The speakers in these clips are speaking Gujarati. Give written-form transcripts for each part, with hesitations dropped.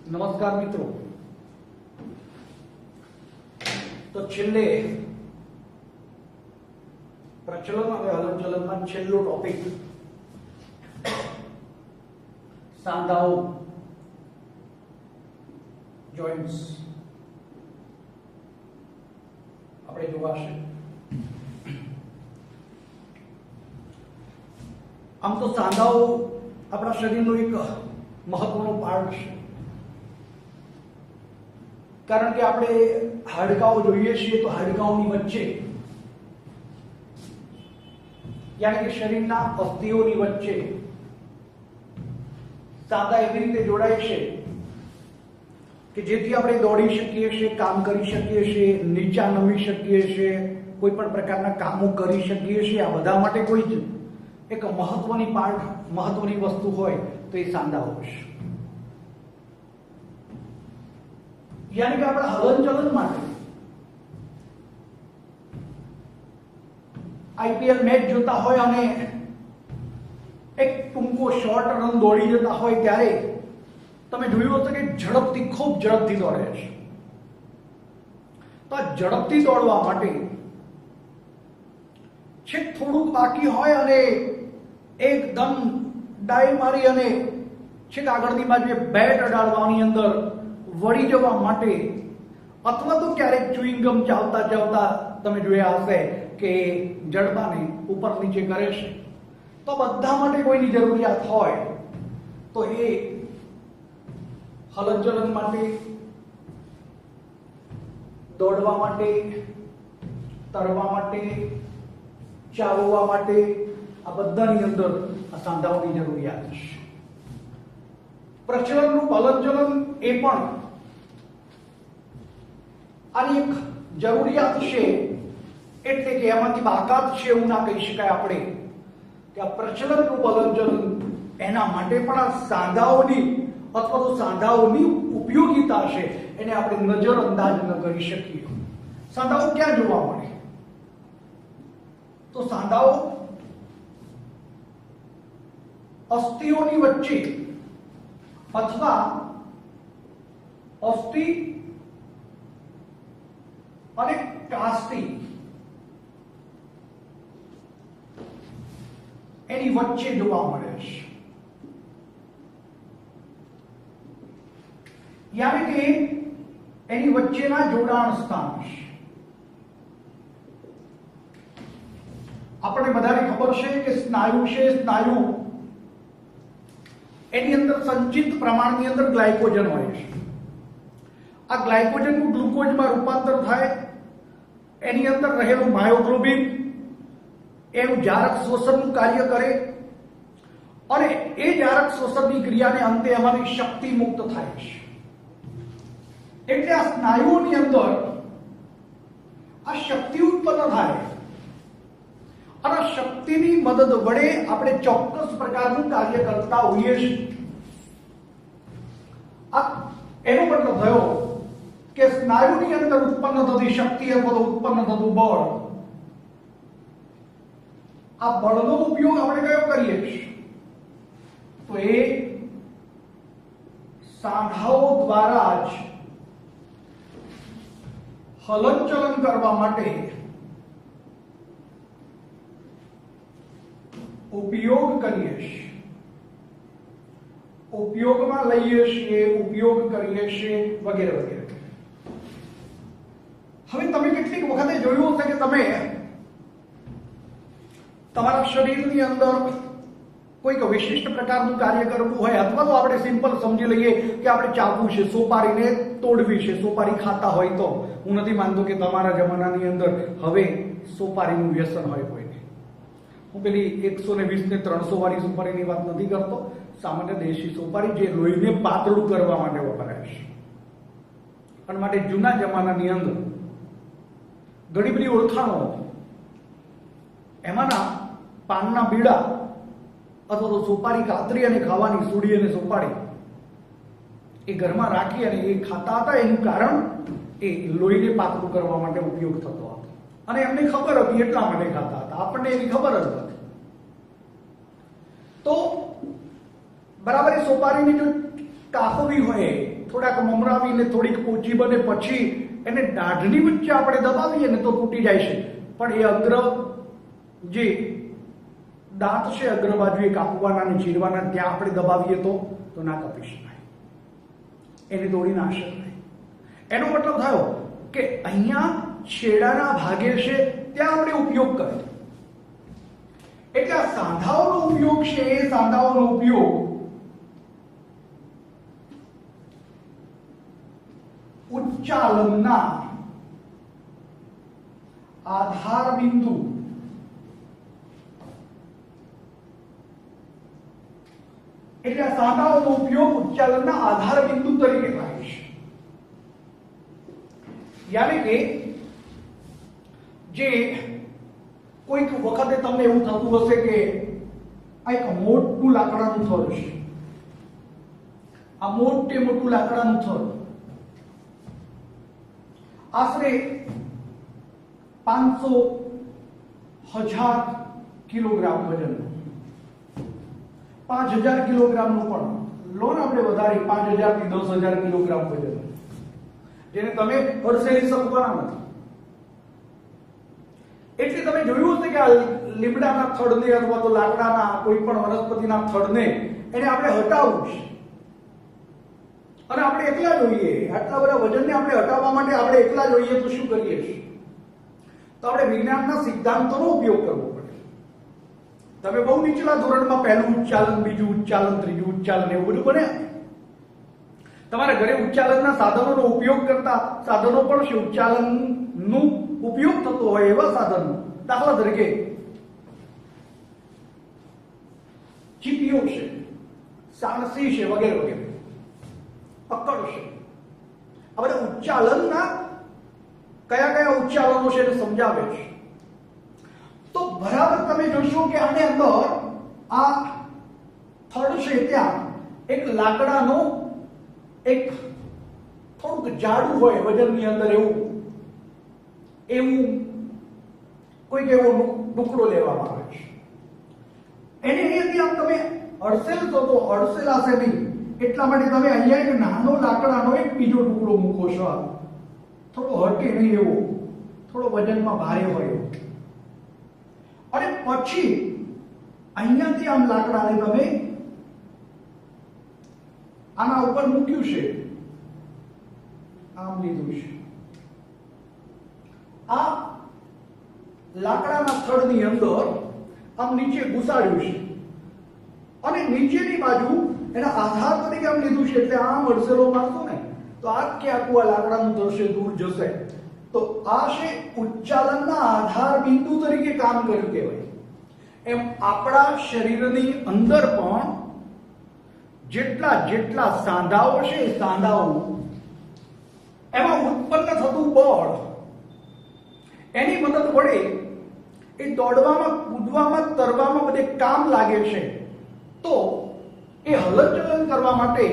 નમસ્કાર મિત્રો. તો છેલ્લે પ્રચલન અને હલનચલનમાં છેલ્લો ટોપિક સાંધાઓ, જોઈન્ટ્સ આપણે જોવાશે. આમ તો સાંધાઓ આપણા શરીરનો એક મહત્વનો પાર્ટ છે, કારણ કે આપણે હાડકાઓ જોઈએ છીએ તો હાડકાઓની વચ્ચે યાની કે શરીરના અસ્થિઓની વચ્ચે સાંધા એવી રીતે જોડાય છે કે જેથી આપણે દોડી શકીએ છીએ, કામ કરી શકીએ છીએ, નીચા નમી શકીએ છીએ, કોઈ પણ પ્રકારના કામો કરી શકીએ છીએ. આ બધા માટે કોઈ જ એક મહત્વની વસ્તુ હોય તો એ સાંધાઓ છે. યાની કે આપણા હલનચલન માટે આઈપીએલ મેચ જોતા હોય અને એક ટૂંકો શોર્ટ રન દોડી જતા હોય ત્યારે તમે જોયું હશે કે ઝડપથી, ખૂબ ઝડપથી દોડે છે. તો આ ઝડપથી દોડવા માટે છેક થોડુંક બાકી હોય અને એકદમ ડાઈ મારી અને છેક આગળની બાજુએ બેટ અડાડવાની અંદર વળી જવા માટે, અથવા તો ક્યારેક ચ્યુઇંગમ ચાવતા ચાવતા તમે જોયા હશે કે જડબાને ઉપર નીચે કરે છે. તો બધા માટે કોઈની જરૂરિયાત હોય તો એ હલનચલન માટે, દોડવા માટે, તરવા માટે, ચાવવા માટે, આ બધાની અંદર આ સાંધાઓની જરૂરિયાત છે. પ્રચલનનું હલનચલન એ પણ આની એક જરૂરિયાત છે, એટલે કે એમાંથી બાકાત છે એવું ના કહી શકાય આપણે કે આ પ્રચલનનું હલનચલન એના માટે પણ આ સાંધાઓની અથવા તો સાંધાઓની ઉપયોગિતા છે એને આપણે નજરઅંદાજ ન કરી શકીએ. સાંધાઓ ક્યાં જોવા મળે? તો સાંધાઓ અસ્થિઓની વચ્ચે અથવા અસ્થિ અને કાસ્ટી એની વચ્ચે જોવા મળે છે. યાની કે એની વચ્ચેના જોડાણ સ્થાન છે. આપણે બધાને ખબર છે કે સ્નાયુ છે, સ્નાયુ એની અંદર સંચિત પ્રમાણની અંદર ગ્લાયકોજન હોય છે. આ ગ્લાયકોજનનું ગ્લુકોઝમાં રૂપાંતર થાય, એની અંદર રહેલું માયોગ્લોબિન એનું જારક શોષણનું કાર્ય કરે અને એ જારક શોષણની ક્રિયાને અંતે એમાંથી શક્તિ મુક્ત થાય છે. એટલે આ સ્નાયુઓની અંદર આ શક્તિ ઉત્પન્ન થાય અને શક્તિની મદદ વડે આપણે ચોક્કસ પ્રકારનું કાર્ય કરતા હોઈએ છીએ. આ એનો મતલબ થયો કે સ્નાયુની અંદર ઉત્પન્ન થતી શક્તિ અથવા તો ઉત્પન્ન થતું બળ, આ બળનો ઉપયોગ આપણે કયો કરીએ છીએ? તો એ સાંધાઓ દ્વારા જ હલનચલન કરવા માટે ઉપયોગ કરીએ છીએ, ઉપયોગમાં લઈએ છીએ, ઉપયોગ કરીએ છીએ વગેરે વગેરે. હવે તમે કેટલીક વખતે જોયું હશે કે તમે તમારા શરીરની અંદર કોઈક વિશિષ્ટ પ્રકારનું કાર્ય કરવું હોય, અથવા તો આપણે સિમ્પલ સમજી લઈએ કે આપણે ચાકુ છે, સોપારીને તોડવી છે, સોપારી ખાતા હોય તો. હું નથી માનતો કે તમારા જમાનાની અંદર હવે સોપારીનું વ્યસન હોય કોઈને. હું પેલી 120 ને 300 વાળી સોપારીની વાત નથી કરતો. સામાન્ય દેશી સોપારી જે લોહીને પાતળું કરવા માટે વપરાય છે. અને માટે જૂના જમાનાની અંદર ઘણી બધી ઓળખાણો હતી. એમાંના પાનના બીડા અથવા તો સોપારી કાતરી અને ખાવાની સૂડી અને સોપારી એ ઘરમાં રાખી અને એ ખાતા હતા. એનું કારણ એ લોહીને પાતળું કરવા માટે ઉપયોગ થતો હતો અને એમને ખબર હતી એટલા માટે ખાતા હતા. આપણને એની ખબર જ નથી. તો બરાબર એ સોપારીની જો કાપવી હોય થોડાક મમરાવીને થોડીક પોચી બને પછી એને દાઢની વચ્ચે આપણે દબાવીએ ને તો તૂટી જાય છે, પણ એ અગ્ર જે દાંત છે અગ્ર બાજુએ કાપવાના અને ચીરવાના ત્યાં આપણે દબાવીએ તો ના કાપી શકાય, એને તોડી ના શકાય. એનો મતલબ થયો કે અહીંયા છેડાના ભાગે છે ત્યાં આપણે ઉપયોગ કર્યો. એટલે આ સાંધાઓનો ઉપયોગ છે એ સાંધાઓનો ઉપયોગ ઉચ્ચાલનના આધાર બિંદુ એટલે આ સાંધાઓનો ઉપયોગ ઉચ્ચાલનના આધાર બિંદુ તરીકે થાય છે. યાની કે જે કોઈક વખતે તમને એવું થતું હશે કે આ એક મોટું લાકડાનું થડ છે, આ મોટું લાકડાનું થડ આશરે 500,000 કિલોગ્રામ વજનનું, 5,000 કિલોગ્રામનું પણ લો ને આપણે વધારે 5,000 થી 10,000 કિલોગ્રામ વજન, જેને તમે અડસેલી શકવાના નથી. એટલે તમે જોયું હશે કે આ લીમડાના થડને અથવા તો લાકડાના કોઈ પણ વનસ્પતિના થડને એને આપણે હટાવવું છે અને આપણે એકલા જોઈએ. આટલા બધા વજનને આપણે હટાવવા માટે આપણે એકલા જોઈએ તો શું કરીએ છીએ? તો આપણે વિજ્ઞાનના સિદ્ધાંતોનો ઉપયોગ કરવો પડે. તમે બહુ નીચલા ધોરણમાં પહેલું ઉચ્ચાલન, બીજું ઉચ્ચાલન, ત્રીજું ઉચ્ચાલન એવું બધું બને. તમારા ઘરે ઉચ્ચાલનના સાધનોનો ઉપયોગ કરતા સાધનો પણ છે, ઉચ્ચાલનનું ઉપયોગ થતો હોય એવા સાધનો, દાખલા તરીકે ચીપિયો છે, સાણસી છે, વગેરે વગેરે, પકડ છે. આ બધા ઉચ્ચાલનના કયા કયા ઉચ્ચાલનો છે એને સમજાવે છે. તો બરાબર તમે જોશો કે આને અંદર આ થડ છે ત્યાં એક લાકડાનો એક થોડુંક જાડું હોય વજનની અંદર એવું કોઈક એવો ટુકડો લેવામાં આવે છે. એને અહીંયાથી આમ તમે અડસેલશો તો અડસેલાશે નહીં, એટલા માટે તમે અહીંયા એક નાનો લાકડાનો એક બીજો ટુકડો મૂકો છો, થોડો હટે નહીં એવો, થોડો વજનમાં ભારે હોય એવો. અને પછી અહીંયાથી આમ લાકડાને તમે આના ઉપર મૂક્યું છે, આમ લીધું છે, આ લાકડાના થડની અંદર આમ નીચે ઘુસાડ્યું છે અને નીચેની બાજુ એના આધાર તરીકે આમ લીધું છે. એટલે આમ અડસેલો મારશો ને તો આ કે આખું આ લાકડાનું દ્રશ્ય દૂર જશે. તો આ છે ઉચ્ચાલનના આધાર બિંદુ તરીકે કામ કર્યું કહેવાય. એમ આપણા શરીરની અંદર પણ જેટલા સાંધાઓ છે એ સાંધાઓ એમાં ઉત્પન્ન થતું બળ એની મદદ વડે એ દોડવામાં, કૂદવામાં, તરવામાં બધે કામ લાગે છે. તો એ હલનચલન કરવા માટે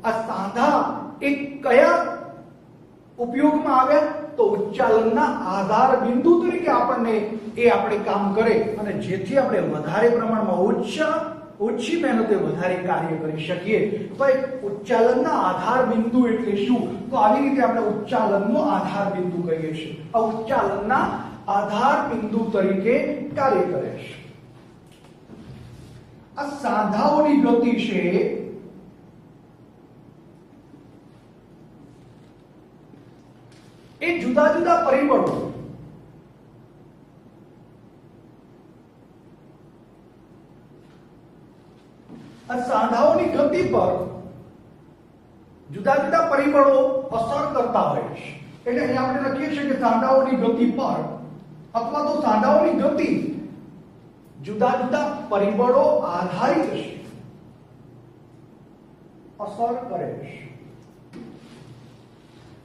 આ સાંધા એ કયા ઉપયોગમાં આવ્યા? તો ઉચ્ચાલનના આધાર બિંદુ તરીકે આપણે કામ કરે અને જેથી આપણે વધારે પ્રમાણમાં ઓછી મહેનતે વધારે કાર્ય કરી શકીએ. તો એક ઉચ્ચાલનના આધાર બિંદુ એટલે શું? તો આવી રીતે આપણે ઉચ્ચાલનનો આધાર બિંદુ કહીએ છીએ. આ ઉચ્ચાલનના આધાર બિંદુ તરીકે કાર્ય કરે છે. આ સાંધાઓની ગતિ છે એ જુદા જુદા પરિબળો આ સાંધાઓની ગતિ પર જુદા જુદા પરિબળો અસર કરતા હોય છે. એટલે અહીંયા આપણે લખીએ છીએ કે સાંધાઓની ગતિ પર અથવા તો સાંધાઓની ગતિ જુદા જુદા પરિબળો આધારિત છે, અસર કરે છે.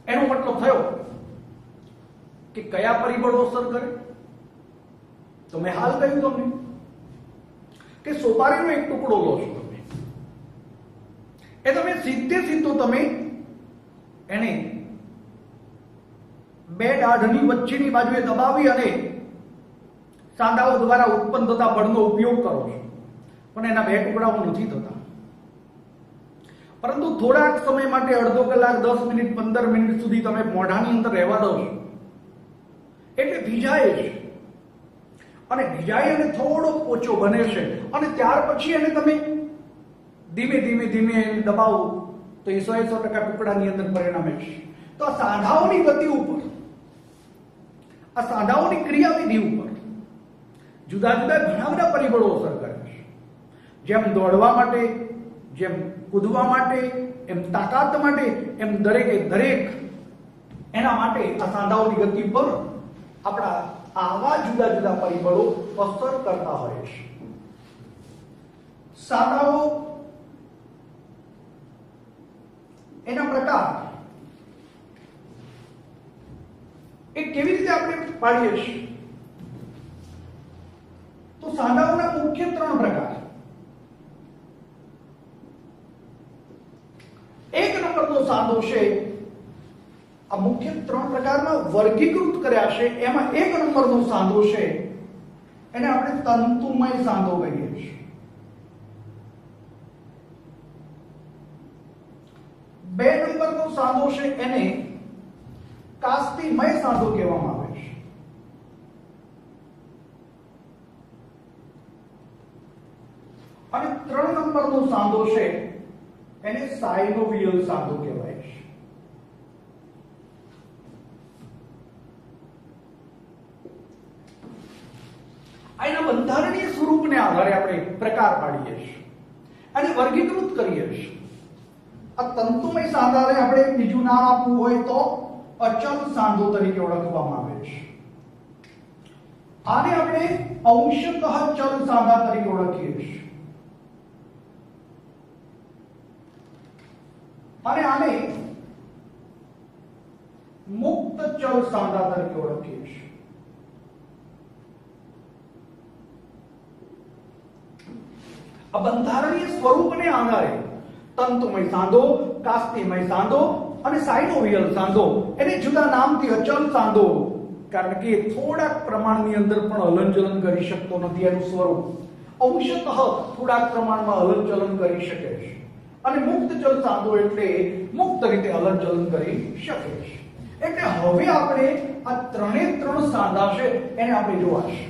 એનો મતલબ થયો કે કયા પરિબળો અસર કરે? તો મેં હાલ કહ્યું તમને કે સોપારીનો એક ટુકડો લો છો તમે, એ તમે સીધો તમે એને બે દાઢની વચ્ચેની બાજુએ દબાવી અને સાંધાઓ દ્વારા ઉત્પન્ન થતા બળનો ઉપયોગ કરો છો, પણ એના બે ટુકડાઓ નથી થતા. પરંતુ થોડાક સમય માટે અડધો કલાક 10 મિનિટ 15 મિનિટ સુધી તમે મોઢાની અંદર રહેવા દો છો એટલે ભીજાય છે અને ભીજાય અને થોડો પોચો બને છે અને ત્યાર પછી એને તમે ધીમે ધીમે ધીમે દબાવો તો એ 100% ટુકડાની અંદર પરિણમે છે. તો આ સાંધાઓની ગતિ ઉપર, આ સાંધાઓની ક્રિયાવિધિ ઉપર જુદા જુદા ઘણા બધા પરિબળો અસર કરે છે. જેમ દોડવા માટે, જેમ કૂદવા માટે, એમ તાકાત માટે, એમ દરેકે દરેક એના માટે આ સાંધાઓની ગતિ પર આપણા આવા જુદા જુદા પરિબળો અસર કરતા હોય છે. સાંધાઓ એના પ્રકાર એ કેવી રીતે આપણે પાડીએ છીએ? તો સાંધાઓના મુખ્ય 3 પ્રકાર. એક નંબરનો સાંધો છે, આ મુખ્ય 3 પ્રકારમાં વર્ગીકૃત કર્યા છે, એમાં એક નંબરનો સાંધો છે એને આપણે તંતુમય સાંધો કહીએ છીએ. 2 નંબરનો સાંધો છે એને કાસ્તિમય સાંધો કહેવામાં આવે છે. અને 3 નંબરનો સાંધો છે એને સાયનોવિયલ સાંધો કહેવાય છે. આના બંધારણીય સ્વરૂપને આધારે આપણે પ્રકાર પાડીએ છીએ અને વર્ગીકૃત કરીએ છીએ. આ તંતુમય સાંધાને આપણે બીજું નામ આપવું હોય તો અચલ સાંધો તરીકે ઓળખવામાં આવે છે. આને આપણે અંશતઃ ચલ સાંધા તરીકે ઓળખીએ છીએ અને આને મુક્ત ચલ સાંધા તરીકે ઓળખીએ છીએ. આ બંધારણીય સ્વરૂપને આધારે તંતુમય સાંધો, કાસ્તિમય સાંધો અને સાયનોવિયલ સાંધો એને જુદા નામથી અચલ સાંધો, કારણ કે થોડાક પ્રમાણની અંદર પણ હલનચલન કરી શકતો નથી. એનું સ્વરૂપ અંશતઃ થોડાક પ્રમાણમાં હલનચલન કરી શકે છે અને મુક્ત ચલ સાંધો એટલે મુક્ત રીતે હલનચલન કરી શકે છે. એટલે હવે આપણે આ 3 સાંધા છે એને આપણે જોવા છે.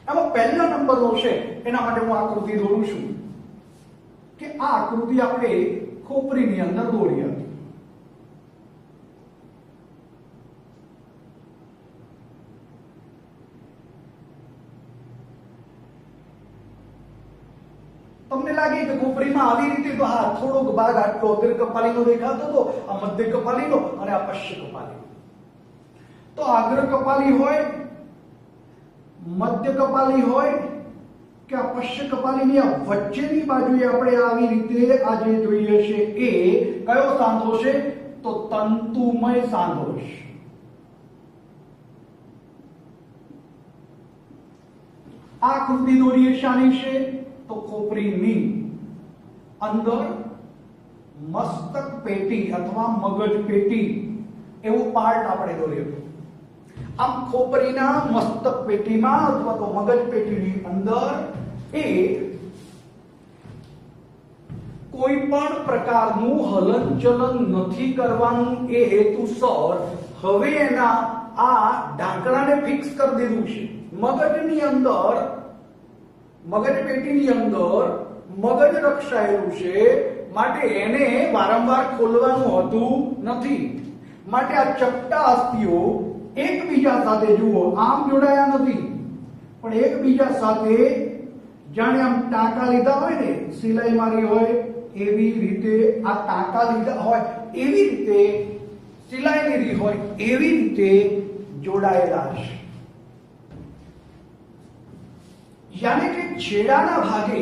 આમાં પહેલા નંબરનો છે એના માટે હું આકૃતિ દોરું છું કે આ આકૃતિ આપણે ખોપરીની અંદર દોરી હતી. તમને લાગે કે ખોપરીમાં આવી રીતે તો હા થોડોક ભાગ આટલો અગ્ર કપાલીનો દેખાતો હતો, આ મધ્ય કપાલીનો અને આ પશ્ચ કપાલી. તો અગ્ર કપાલી હોય, મધ્ય કપાલી હોય કે આ પશ્ચ કપાલીની આ વચ્ચેની બાજુએ આપણે આવી રીતે આ જે જોઈએ છે એ કયો સાંધો છે? તો તંતુમય સાંધો છે. આ આકૃતિ દોરીએ શાની છે? તો ખોપરીની અંદર મસ્તક પેટી અથવા મગજ પેટી એવું પાર્ટ આપણે દોર્યું. આમ ખોપરીના મસ્તક પેટીમાં અથવા તો મગજ પેટીની અંદર એ કોઈ પણ પ્રકારનું હલનચલન નથી કરવાનું એ હેતુસર હવે એના આ ઢાંકણાને ફિક્સ કરી દીધું છે. મગજની અંદર, મગજ પેટીની અંદર મગજ રક્ષાયેલું છે, માટે એને વારંવાર ખોલવાનું હોતું નથી. માટે આ ચપટા અસ્થિઓ એકબીજા સાથે જુઓ આમ જોડાયા નથી, પણ એકબીજા સાથે જાણે આમ ટાંકા લીધા હોય ને, સિલાઈ મારી હોય એવી રીતે આ ટાંકા લીધા હોય એવી રીતે, સિલાઈ લીધી હોય એવી રીતે જોડાયેલા છે. यानी कि छेड़ाना भागे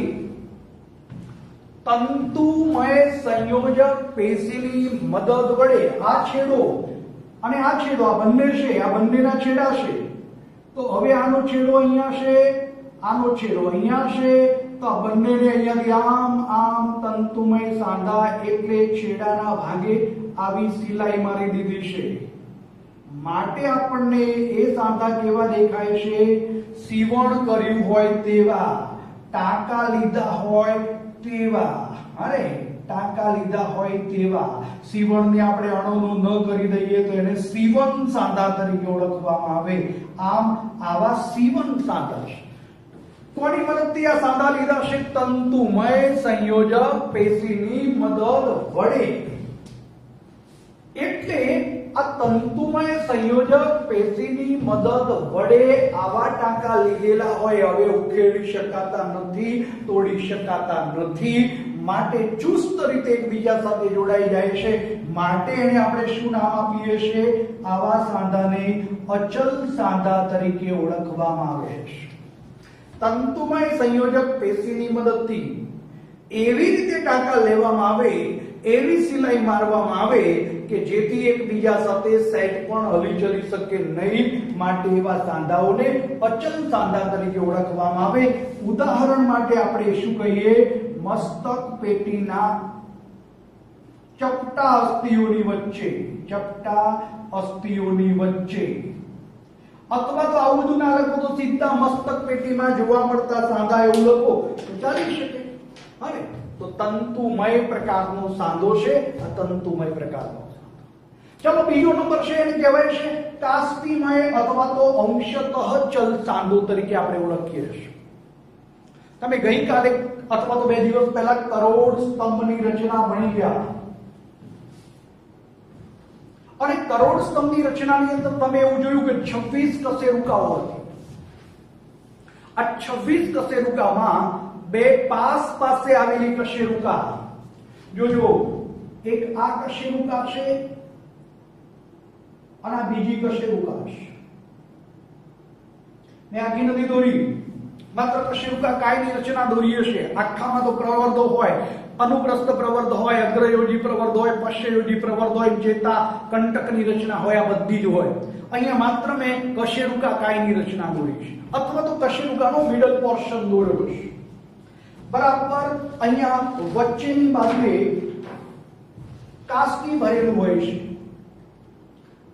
तंतुमय संयोजक पेशीनी मदद वडे आ छेड़ो અને આ છેડો, આ બંને છે, આ બંનેના છેડા છે. તો હવે આનો છેડો અહીંયા છે, આનો છેડો અહીંયા છે, તો આ બંનેને અહીંયાથી આમ આમ તંતુમય સાંધા એટલે છેડાના ભાગે આવી સિલાઈ મારી દીધી છે. માટે આપણને એ સાંધા કેવા દેખાય છે? સીવણ કર્યું હોય તેવા, ટાંકા લીધા હોય તેવા. અરે ટાંકા લીધા હોય તેવા C1 ને આપણે અણુનું ન કરી દઈએ તો એને C1 સાંધા તરીકે ઓળખવામાં આવે. આમ આવા C1 સાંધા છે. કોની મદદથી આ સાંધા લીધા છે? તંતુમય સંયોજક પેશીની મદદ વડે. એટલે આ તંતુમય સંયોજક પેશીની મદદ વડે આવા ટાંકા લીધેલા હોય, હવે ઉકેલી શકાતા નથી, તોડી શકાતા નથી, માટે ચુસ્ત રીતે એકબીજા સાથે જોડાઈ જાય છે. માટે એને આપણે શું નામ આપીએ છીએ? આવા સાંધાને અચલ સાંધા તરીકે ઓળખવામાં આવે છે. તંતુમય સંયોજક પેશીની મદદથી એવી રીતે ટાંકા લેવામાં આવે, એવી સિલાઈ મારવામાં આવે કે જેથી એકબીજા સાથે સહેજ પણ હલી ચલી શકે નહીં. માટે એવા સાંધાઓને અચલ સાંધા તરીકે ઓળખવામાં આવે. ઉદાહરણ માટે આપણે શું કહીએ? મસ્તક પેટીના ચપટા અસ્થિઓની વચ્ચે, ચપટા અસ્થિઓની વચ્ચે, અથવા તો આવું બધું ના લખો તો સીધા મસ્તક પેટીમાં જોવા મળતા સાંધા એવું લખો તો ચાલી શકે. અને તો તંતુમય પ્રકારનો સાંધો છે આ તંતુમય પ્રકારનો. ચલો બીજો નંબર છે, એને કહેવાય છે કાસ્તિમય અથવા તો અંશતઃ ચલ સાંધો તરીકે આપણે ઓળખીએ છીએ. તમે ગઈકાલે અથવા તો 2 દિવસ પહેલા કરોડ સ્તંભની રચના ભણી ગયા. અને કરોડ સ્તંભની રચનાની અંદર તમે એવું જોયું કે 26 કશેરુકાઓ હતી. આ 26 કશેરુકામાં બે પાસે આવેલી કશેરુકા, જોજો, એક આ કશેરુકા છે અને આ બીજી કશેરુકા છે. મેં આખી નથી દોરી, માત્ર કશેરુકા કાયની રચના દોરીએ છે. આખામાં તો પ્રવર્ધો હોય, અનુપ્રસ્થ પ્રવર્ધ હોય, અગ્રયોજી પ્રવર્ધ હોય, પશ્ચયોજી પ્રવર્ધ હોય, ચેતા કંટકની રચના હોય, આ બધી જ હોય. અહીંયા માત્ર મેં કશેરુકા કાયની રચના દોરી છે, અથવા તો કશેરુકાનો મિડલ પોર્શન દોરેલો છે. બરાબર અહીંયા વચ્ચેની બાજુએ કાસ્ટી ભરેલું હોય છે.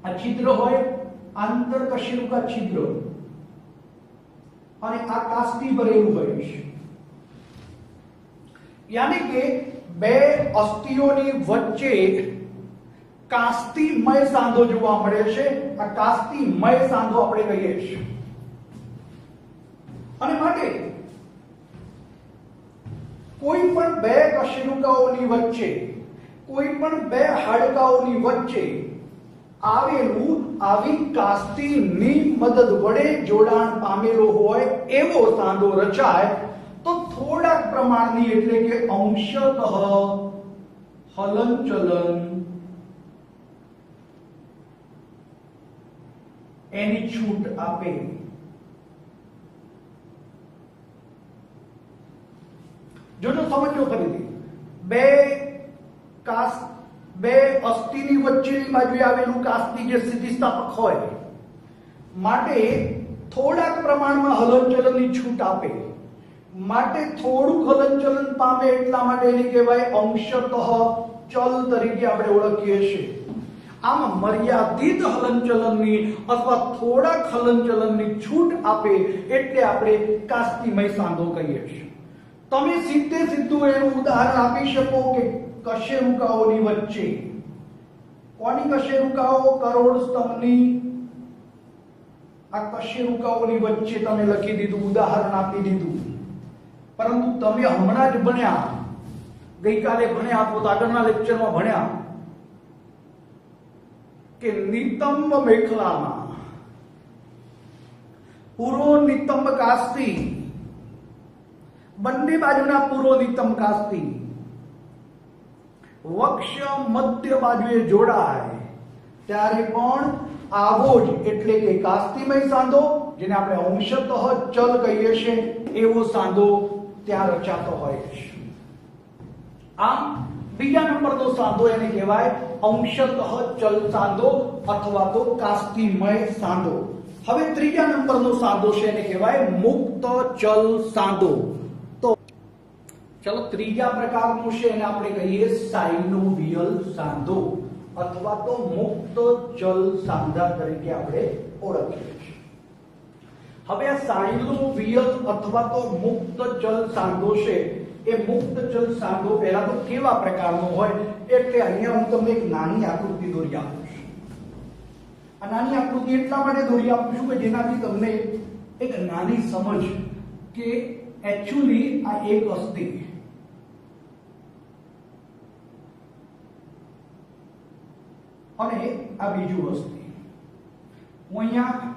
આ છિદ્ર હોય, આંતર કશેરુકા છિદ્ર, અને આ કાસ્ટી ભરેલું હોય છે. યાની કે બે અસ્થિઓની વચ્ચે કાસ્તિમય સાંધો જોવા મળે છે. આ કાસ્તિમય સાંધો આપણે કહીએ છીએ. અને માટે કોઈ પણ બે કશેરુકાઓની વચ્ચે, કોઈ પણ બે હાડકાઓની વચ્ચે આવેલું આવી કાસ્તીની મદદ વડે જોડાણ પામેલો હોય એવો સાંધો રચાય તો થોડાક પ્રમાણની એટલે કે અંશતઃ હલનચલન એની છૂટ આપે. જોજો, સમજો ફરીથી. બે અસ્થિની વચ્ચેની બાજુએ આવેલું કાસ્તી જે સ્થિતિસ્થાપક હોય માટે થોડાક પ્રમાણમાં હલનચલનની છૂટ આપે. માટે થોડુંક હલનચલન પામે એટલા માટે એને કહેવાય અંશતઃ ચલ તરીકે આપણે ઓળખીએ છીએ. આમ મર્યાદિત હલનચલનની અથવા થોડાક હલનચલનની છૂટ આપે એટલે આપણે કાસ્તિમય સાંધો કહીએ છીએ. તમે સીધું એનું ઉદાહરણ આપી શકો કે કશેરુકાઓની વચ્ચે, કોની કશેરુકાઓ? કરોડ સ્તંભની આ કશેરુકાઓની વચ્ચે તમે લખી દીધું, ઉદાહરણ આપી દીધું. પરંતુ તમે હમણાં જ ભણ્યા, ગઈકાલે ભણ્યા અથવા તો આગળના લેક્ચરમાં ભણ્યા કે નિતંબ મેખલામાં પૂરો નિતંબ કાસ્તી, બંને બાજુના પૂરો નિતંબ કાસ્તી વક્ષ મધ્ય બાજુએ જોડાય ત્યારે પણ આવો જ એટલે કે કાસ્તિમય સાંધો, જેને આપણે અંશતઃ ચલ કહીએ છીએ, એવો સાંધો ત્યાં રચાતો હોય છે. આમ બીજા નંબરનો સાંધો એને કહેવાય અંશતઃ ચલ સાંધો અથવા તો કાસ્તિમય સાંધો. હવે ત્રીજા નંબરનો સાંધો છે એને કહેવાય મુક્ત ચલ સાંધો. તો ચલો ત્રીજા પ્રકારનું છે એને આપણે કહીએ સાયનોવિયલ સાંધો અથવા તો મુક્ત ચલ સાંધા તરીકે આપણે ઓળખીએ છીએ. હવે આ સાયનોવિયલ અથવા તો મુક્ત ચલ સાંધો છે એ મુક્ત ચલ સાંધો પહેલા તો કેવા પ્રકારનો હોય, એટલે અહીંયા હું તમને એક નાની આકૃતિ દોરી આપું છું. આ નાની આકૃતિ એટલા માટે દોરી આપું છું કે જેનાથી તમને એક નાની સમજ કે એકચ્યુઅલી આ એક અસ્થિ અને આ બીજું અસ્થિ, હું અહીંયા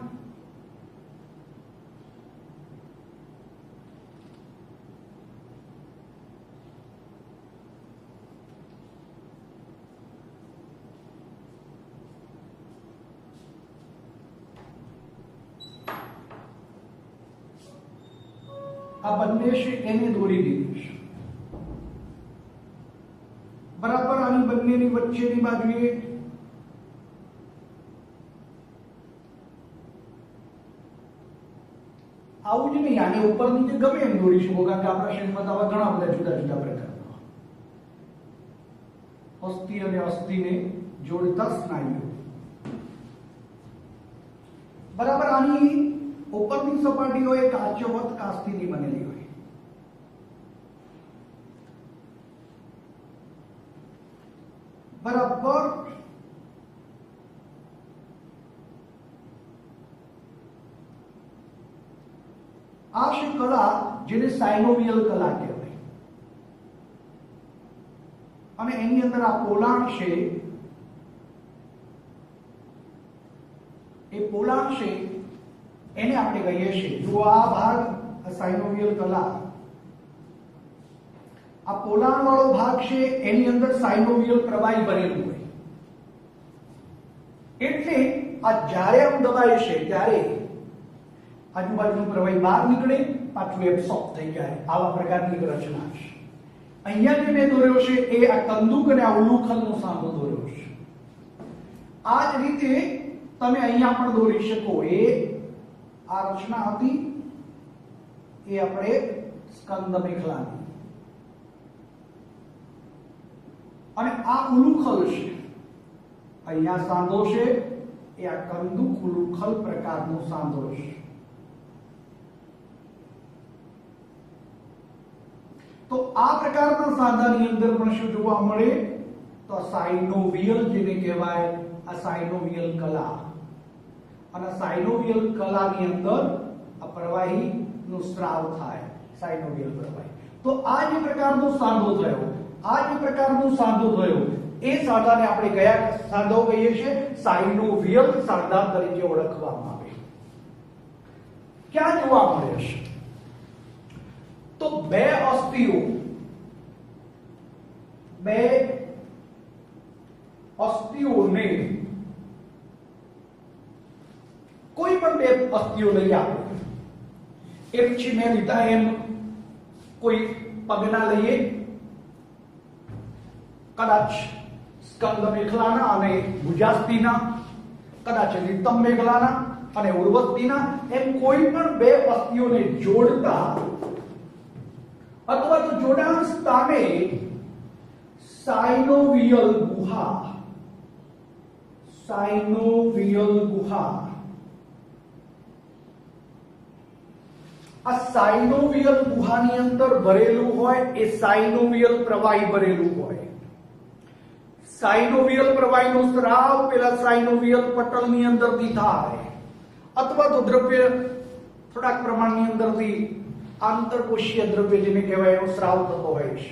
આ બંને છે એને દોરી દીધું છે. બરાબર આની બંનેની વચ્ચેની બાજુએ આવું જ નહીં, આને ઉપર નીચે ગમે એમ દોરી શકો, કારણ કે આપણા શરીરમાં તો આવા ઘણા બધા જુદા જુદા પ્રકારના અસ્થિ અને અસ્થિને જોડતા સ્નાયુઓ. બરાબર આની ઉપરની સપાટીઓ એ કાચવત કાસ્તીની બનેલી હોય. બરાબર આ છે કલા, જેને સાયનોવિયલ કલા કહેવાય. અને એની અંદર આ પોલાણ છે, એ પોલાણ છે એને આપણે કહીએ છીએ, જો આ ભાગ સાયનોવિયલ કલા, આ પોલાણ વાળો ભાગ છે એની અંદર સાયનોવિયલ પ્રવાહી ભરેલું હોય. એટલે આ જ્યારે આમ દબાય છે ત્યારે આજુબાજુનું પ્રવાહી બહાર નીકળે, પાછું એબ્સોર્બ થઈ જાય. આવા પ્રકારની રચના છે. અહીંયા જે મેં દોર્યો છે એ આ કંદુક અને આ ઉલુખલનો સાંધો દોર્યો છે. આ જ રીતે તમે અહીંયા પણ દોરી શકો. એ આ રચના હતી એ આપણે સ્કંદ મેખલાની, અને આ ઉલુખલ છે, અહીંયા સાંધો છે એ આ કંદુક ઉલુખલ પ્રકારનો સાંધો છે. તો આ પ્રકારના સાંધાની અંદર પણ શું જોવા મળે, તો સાયનોવિયલ જેને કહેવાય, આ સાયનોવિયલ કલા, અને સાયનોવિયલ કલાની અંદર આ પ્રવાહીનું સ્ત્રાવ થાય, સાયનોવિયલ પ્રવાહી. તો આ જે પ્રકારનો સાંધો થયો, આ જે પ્રકારનો સાંધો થયો એ સાંધાને આપણે કયા સાંધો કહીએ છીએ? સાયનોવિયલ સાંધા તરીકે ઓળખવામાં આવે. ક્યાં જોવા મળે છે? તો બે અસ્થિઓને કોઈ પણ બે અસ્થિઓ લઈ આપો, એક છે મેં લીધા એમ કોઈ પગના લઈએ, કદાચ સ્કંદ મેખલાના અને ભુજાસ્થિના, કદાચ નિતંબ મેખલાના અને ઉર્વસ્થિના, એમ કોઈ પણ બે અસ્થિઓને જોડતા અથવા તો જોડાણ સ્થાને સાયનોવિયલ ગુહા, આ સાયનોવિયલ ગુહાની અંદર ભરેલું હોય એ સાયનોવિયલ પ્રવાહી ભરેલું હોય. સાયનોવિયલ પ્રવાહીનો સ્ત્રાવ પેલા સાયનોવિયલ પટલની અંદરથી થાય, અથવા તો દ્રવ્ય થોડાક પ્રમાણની અંદરથી આંતરકોશીય દ્રવ્ય જેને કહેવાય એનો સ્ત્રાવ થતો હોય છે.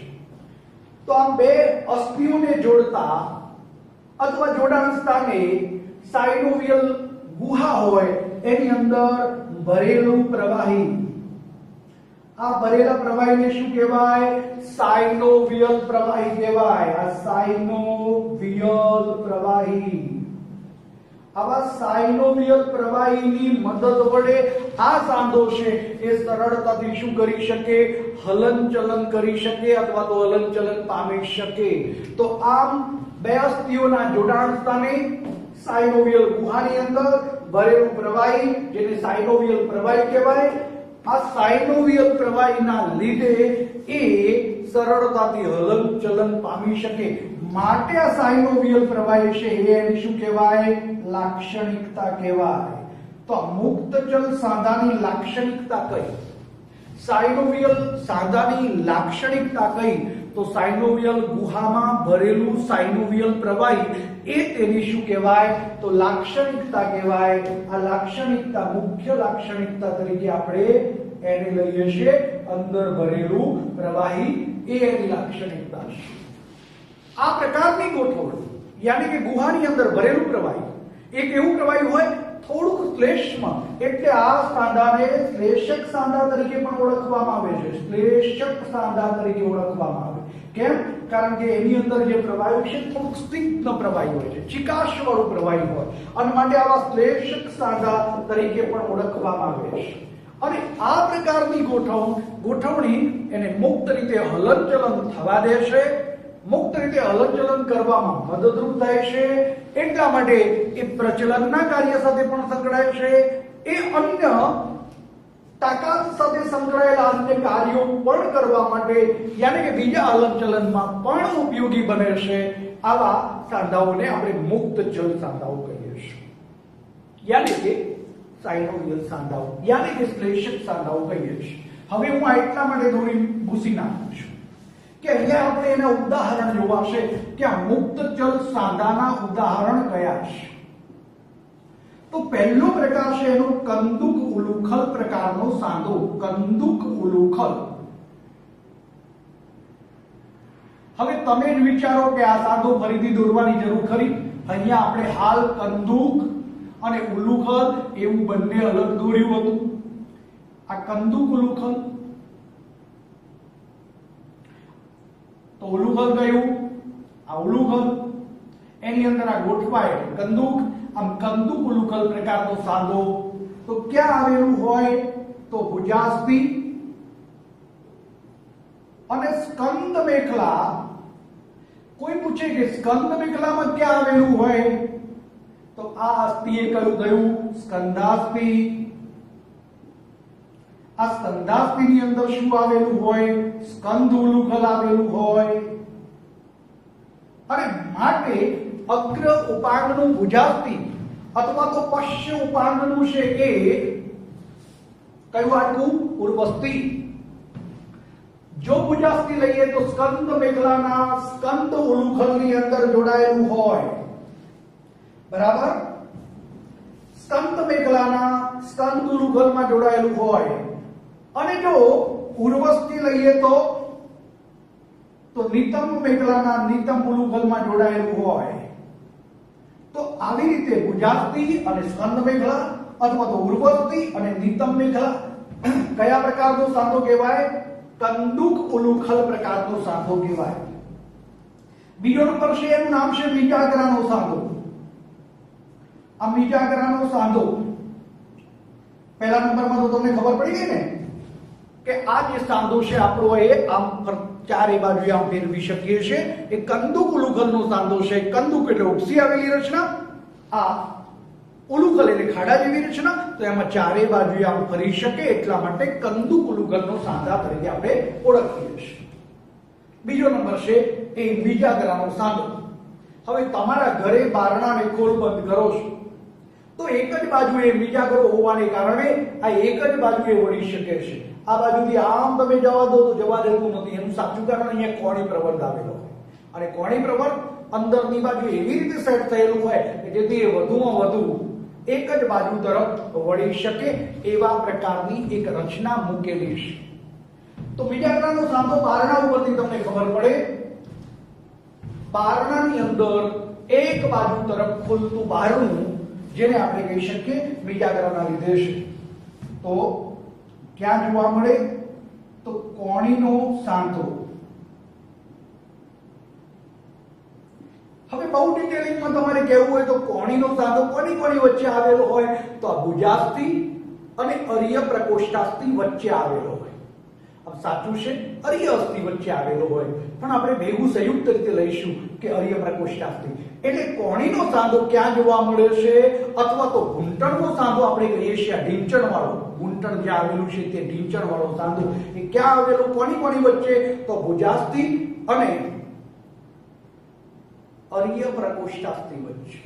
તો આ બે અસ્થિઓને જોડતા અથવા જોડાણ સ્થાને સાયનોવિયલ ગુહા હોય એની અંદર ભરેલું પ્રવાહી, આ ભરેલા પ્રવાહીને શું કહેવાય? સાયનોવિયલ પ્રવાહી કહેવાય. આ સાયનોવિયલ પ્રવાહી, આવા સાયનોવિયલ પ્રવાહીની મદદ વડે આ સાંધો છે એ સરળતાથી શું કરી શકે? હલનચલન કરી શકે અથવા તો હલનચલન પામી શકે. તો આમ બે અસ્થિઓના જોડાણ સ્થાને સાયનોવિયલ ગુહાની અંદર ભરેલું પ્રવાહી, જેને સાયનોવિયલ પ્રવાહી કહેવાય, આ સાયનોવિયલ પ્રવાહીના લીધે એ સરળતાથી હલનચલન પામી શકે. માટે આ સાયનોવિયલ પ્રવાહી છે એની શું કહેવાય? લાક્ષણિકતા કહેવાય. તો મુક્ત ચલ સાંધાની લાક્ષણિકતા કઈ? સાયનોવિયલ સાંધાની લાક્ષણિકતા કઈ? તો સાયનોવિયલ ગુહામાં ભરેલું સાયનોવિયલ પ્રવાહી એ તેની શું કહેવાય? તો લાક્ષણિકતા કહેવાય. આ લાક્ષણિકતા મુખ્ય લાક્ષણિકતા તરીકે આપણે એને લઈએ છીએ અંદર ભરેલું પ્રવાહી, એ એની લાક્ષણિકતા છે. આ પ્રકારની ગોઠવણી યાની કે ગુહાની અંદર ભરેલું પ્રવાહી એક એવું પ્રવાહી હોય થોડુંક શ્લેષ્મ, એટલે આ સાંધાને શ્લેષક સાંધા તરીકે પણ ઓળખવામાં આવે છે. શ્લેષક સાંધા તરીકે ઓળખવામાં આવે. કેમ? કારણ કે એની અંદર જે પ્રવાહી છે થોડુંક સ્નિગ્ધ પ્રવાહી હોય છે, ચિકાશ વાળું પ્રવાહી હોય, અને માટે આવા શ્લેષક સાંધા તરીકે પણ ઓળખવામાં આવે છે. અને આ પ્રકારની ગોઠવણી એને મુક્ત રીતે હલનચલન થવા દે છે, મુક્ત રીતે હલનચલન કરવામાં મદદરૂપ થાય છે. એટલા માટે એ પ્રચલનના કાર્ય સાથે પણ સંકળાય છે, એ અન્ય તાકાત સાથે સંકળાયેલા અન્ય કાર્યો પણ કરવા માટે યાની કે બીજા હલનચલનમાં પણ ઉપયોગી બને છે. આવા સાંધાઓને આપણે મુક્ત ચલ સાંધાઓ કહીએ છીએ, યાની કે સાયનોવિયલ સાંધાઓ, યાની કે શ્લેષક સાંધાઓ કહીએ છીએ. હવે હું એટલા માટે થોડી ભૂસી નાખું છું કે અહીંયા આપણે એના ઉદાહરણ જોવા છે કે આ મુક્ત ચલ સાંધાના ઉદાહરણ કયા છે. તો પહેલો પ્રકાર છે એનો કંદુક ઉલુખલ પ્રકારનો સાંધો. કંદુક ઉલુખલ. હવે તમે જ વિચારો કે આ સાંધો ફરીથી દોરવાની જરૂર ખરી? અહીંયા આપણે હાલ કંદુક અને ઉલુખલ એવું બંને અલગ દોર્યું હતું. આ કંદુક ઉલુખલ, તો ઉલુખલ કયું? આ ઉલુખલ, એની અંદર આ ગોઠવાય કંદુક. આમ કંદુક ઉલુખલ પ્રકારનો સાંધો તો ક્યાં આવેલું હોય? તો ભુજાસ્થિ અને સ્કંદ મેખલા. કોઈ પૂછે કે સ્કંદ મેખલામાં ક્યાં આવેલું હોય? તો આ અસ્થિએ કયું થયું? સ્કંદાસ્થિ. આ સ્કંદાસ્થિની અંદર શું આવેલું હોય? સ્કંદ ઉલુખલ આવેલું હોય. અને માટે અગ્ર ઉપાંગનું ભુજાસ્થિ અથવા તો પશ્ચ ઉપાંગનું છે એ કયું હાડકું? ઉર્વસ્થિ. જો ભુજાસ્થિ લઈએ તો સ્કંદ મેખલાના સ્કંદ ઉલુખલની અંદર જોડાયેલું હોય, બરાબર? સ્કંદ મેખલાના સ્કંદ ઉલુખલમાં જોડાયેલું હોય. અને જો ઉર્વસ્થિ લઈએ તો નિતંબ મેખલાના નિતંબ ઉલુખલમાં જોડાયેલું હોય. તો આવી રીતે ભુજાસ્થિ અને સ્કંદ મેખલા અથવા તો ઉર્વસ્થિ અને નિતંબ મેખલા કયા પ્રકારનો સાંધો કહેવાય? કંદુક ઉલુખલ પ્રકારનો સાંધો કહેવાય. બીજો નંબર છે એનું નામ છે મીજાગરાનો સાંધો. આ મીજાગરાનો સાંધો પહેલા નંબરમાં તો તમને ખબર પડી ગઈ ને કે આ જે સાંધો છે આપણો એ આમ ચારે બાજુ આમ ફેરવી શકીએ છીએ. એ કંદુક ઉલુખલનો સાંધો છે. કંદુક એટલે ઉપસી આવેલી રચના, આ ઉલુખલ એટલે ખાડા જેવી રચના. તો એમાં ચારે બાજુ આમ ફરી શકે એટલા માટે કંદુક ઉલુખલનો સાંધા તરીકે આપણે ઓળખીએ છીએ. બીજો નંબર છે એ મીજાગરાનો સાંધો. હવે તમારા ઘરે બારણાને ખોલ બંધ કરો છો તો એક જ બાજુએ મીજાગરો હોવાને કારણે આ એક જ બાજુએ વળી શકે છે. આ બાજુથી આમ તમે જવા દો તો જવા દેતું નથી. એનું સાચું કારણ અહીંયા કોણી પ્રવર્ત આવેલો હોય, અને કોણી પ્રવર્ત અંદરની બાજુ એવી રીતે સેટ થયેલું હોય કે જેથી એ વધુમાં વધુ એક જ બાજુ તરફ વળી શકે એવા પ્રકારની એક રચના મૂકેલી છે. તો મીજાગરાનો સાંધો બારણા ઉપરથી તમને ખબર પડે. બારણાની અંદર એક બાજુ તરફ ખુલતું બારણું, જેને આપણે કહી શકીએ મીજાગરાના લીધે છે. તો ક્યાં જોવા મળે? તો કોણીનો સાંધો. હવે બહુ ડિટેલિંગમાં તમારે કહેવું હોય તો કોણીનો સાંધો કોની વચ્ચે આવેલો હોય? તો આ ભુજાસ્થિ અને અર્ય પ્રકોષ્ઠાસ્થિ વચ્ચે આવેલો હોય. अब સાચું છે અર્ય અસ્થિ વચ્ચે આવેલો હોય, પણ આપણે ભેગું સંયુક્ત રીતે લઈશું કે અર્ય પ્રકોષ્ઠાસ્થિ. એટલે કોણીનો સાંધો ક્યાં જોવા મળે છે? અથવા તો ઘૂંટણનો સાંધો આપણે કહીએ છીએ, ઢીંચણ વાળો. ઘૂંટણ જે આવેલું છે તે ઢીંચણ વાળો સાંધો એ ક્યાં આવેલું? કોની વચ્ચે? તો ભુજાસ્થિ અને અર્ય પ્રકોષ્ઠાસ્થિ વચ્ચે,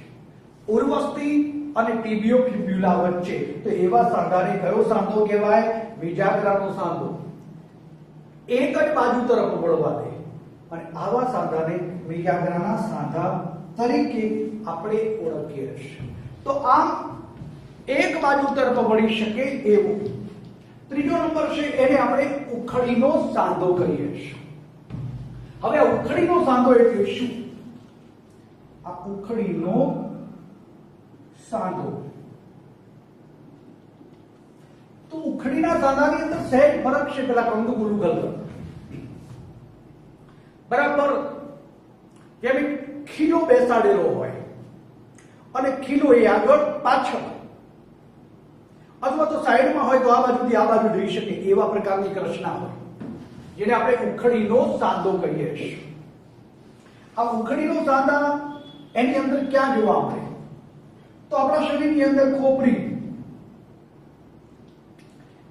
ઉર્વસ્થિ અને ટિબિયોફિબ્યુલા વચ્ચે. તો એવા સાંધાને કયો સાંધો કહેવાય? વિજાગરાનો સાંધો એક જ બાજુ તરફ વળવા દે અને આવા સાંધાને વિજાગરાના સાંધા તરીકે આપણે ઓળખીએ છીએ. તો આમ એક બાજુ તરફ વળી શકે એવો. ત્રીજો નંબર છે એને આપણે ઉખડીનો સાંધો કહીએ છીએ. હવે આ ઉખડીનો સાંધો એટલે શું? આ ઉખડીનો સાંધો તો ઉખડીના સાંધાની અંદર સહેજ ફરક છે પેલા કંદુકુલું કરતા. બરાબર જેમ ખીલો બેસાડેલો હોય અને ખીલો એ આગળ પાછળ અથવા તો સાઈડમાં હોય તો આ બાજુથી આ બાજુ જઈ શકે એવા પ્રકારની રચના હોય જેને આપણે ઉખડીનો સાંધો કહીએ છીએ. આ ઉખડીનો સાંધા એની અંદર ક્યાં જોવા મળે? તો આપણા શરીરની અંદર ખોપરી,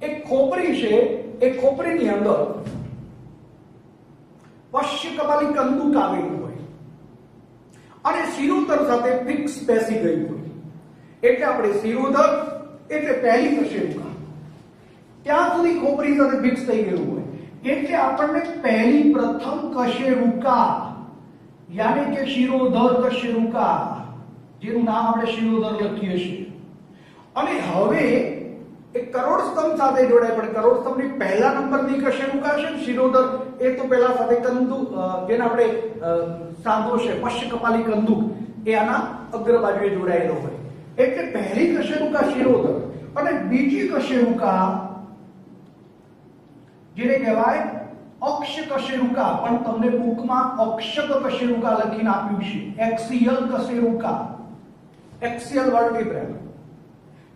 એક ખોપરી છે, એ ખોપરીની અંદર પશ્ય કપાલી કંદુક આવેલું હોય અને શિરોધર સાથે ફિક્સ બેસી ગયું હોય એટલે આપણે શિરોધર એટલે પહેલી કશેરુકા ત્યાં સુધી ખોપરી સાથે ફિક્સ થઈ ગયું હોય એટલે આપણને પહેલી પ્રથમ કશેરુકા યાની કે શિરોધર કશેરુકા જેનું નામ આપણે શિરોધર લખીએ છીએ. અને હવે એક કરોડ સ્તંભ સાથે જોડાય પણ કરોડ સ્તંભની પહેલા નંબરની કશેરુકા છે શિરોધર એ તો પહેલા સાથે કંદુક જેને આપણે સાંધો છે પશ્ય કપાલી કંદુક એ આના અગ્ર બાજુએ જોડાયેલો હોય એટલે પહેલી કશેરુકા શિરોધર અને બીજી કશેરુકા જેને કહેવાય અક્ષ કશેરુકા પણ તમને બુકમાં અક્ષક કશેરુકા લખીને આપ્યું છે. એક્સિયલ કશેરુકા, એક્સિયલ વર્ટિબ્રા.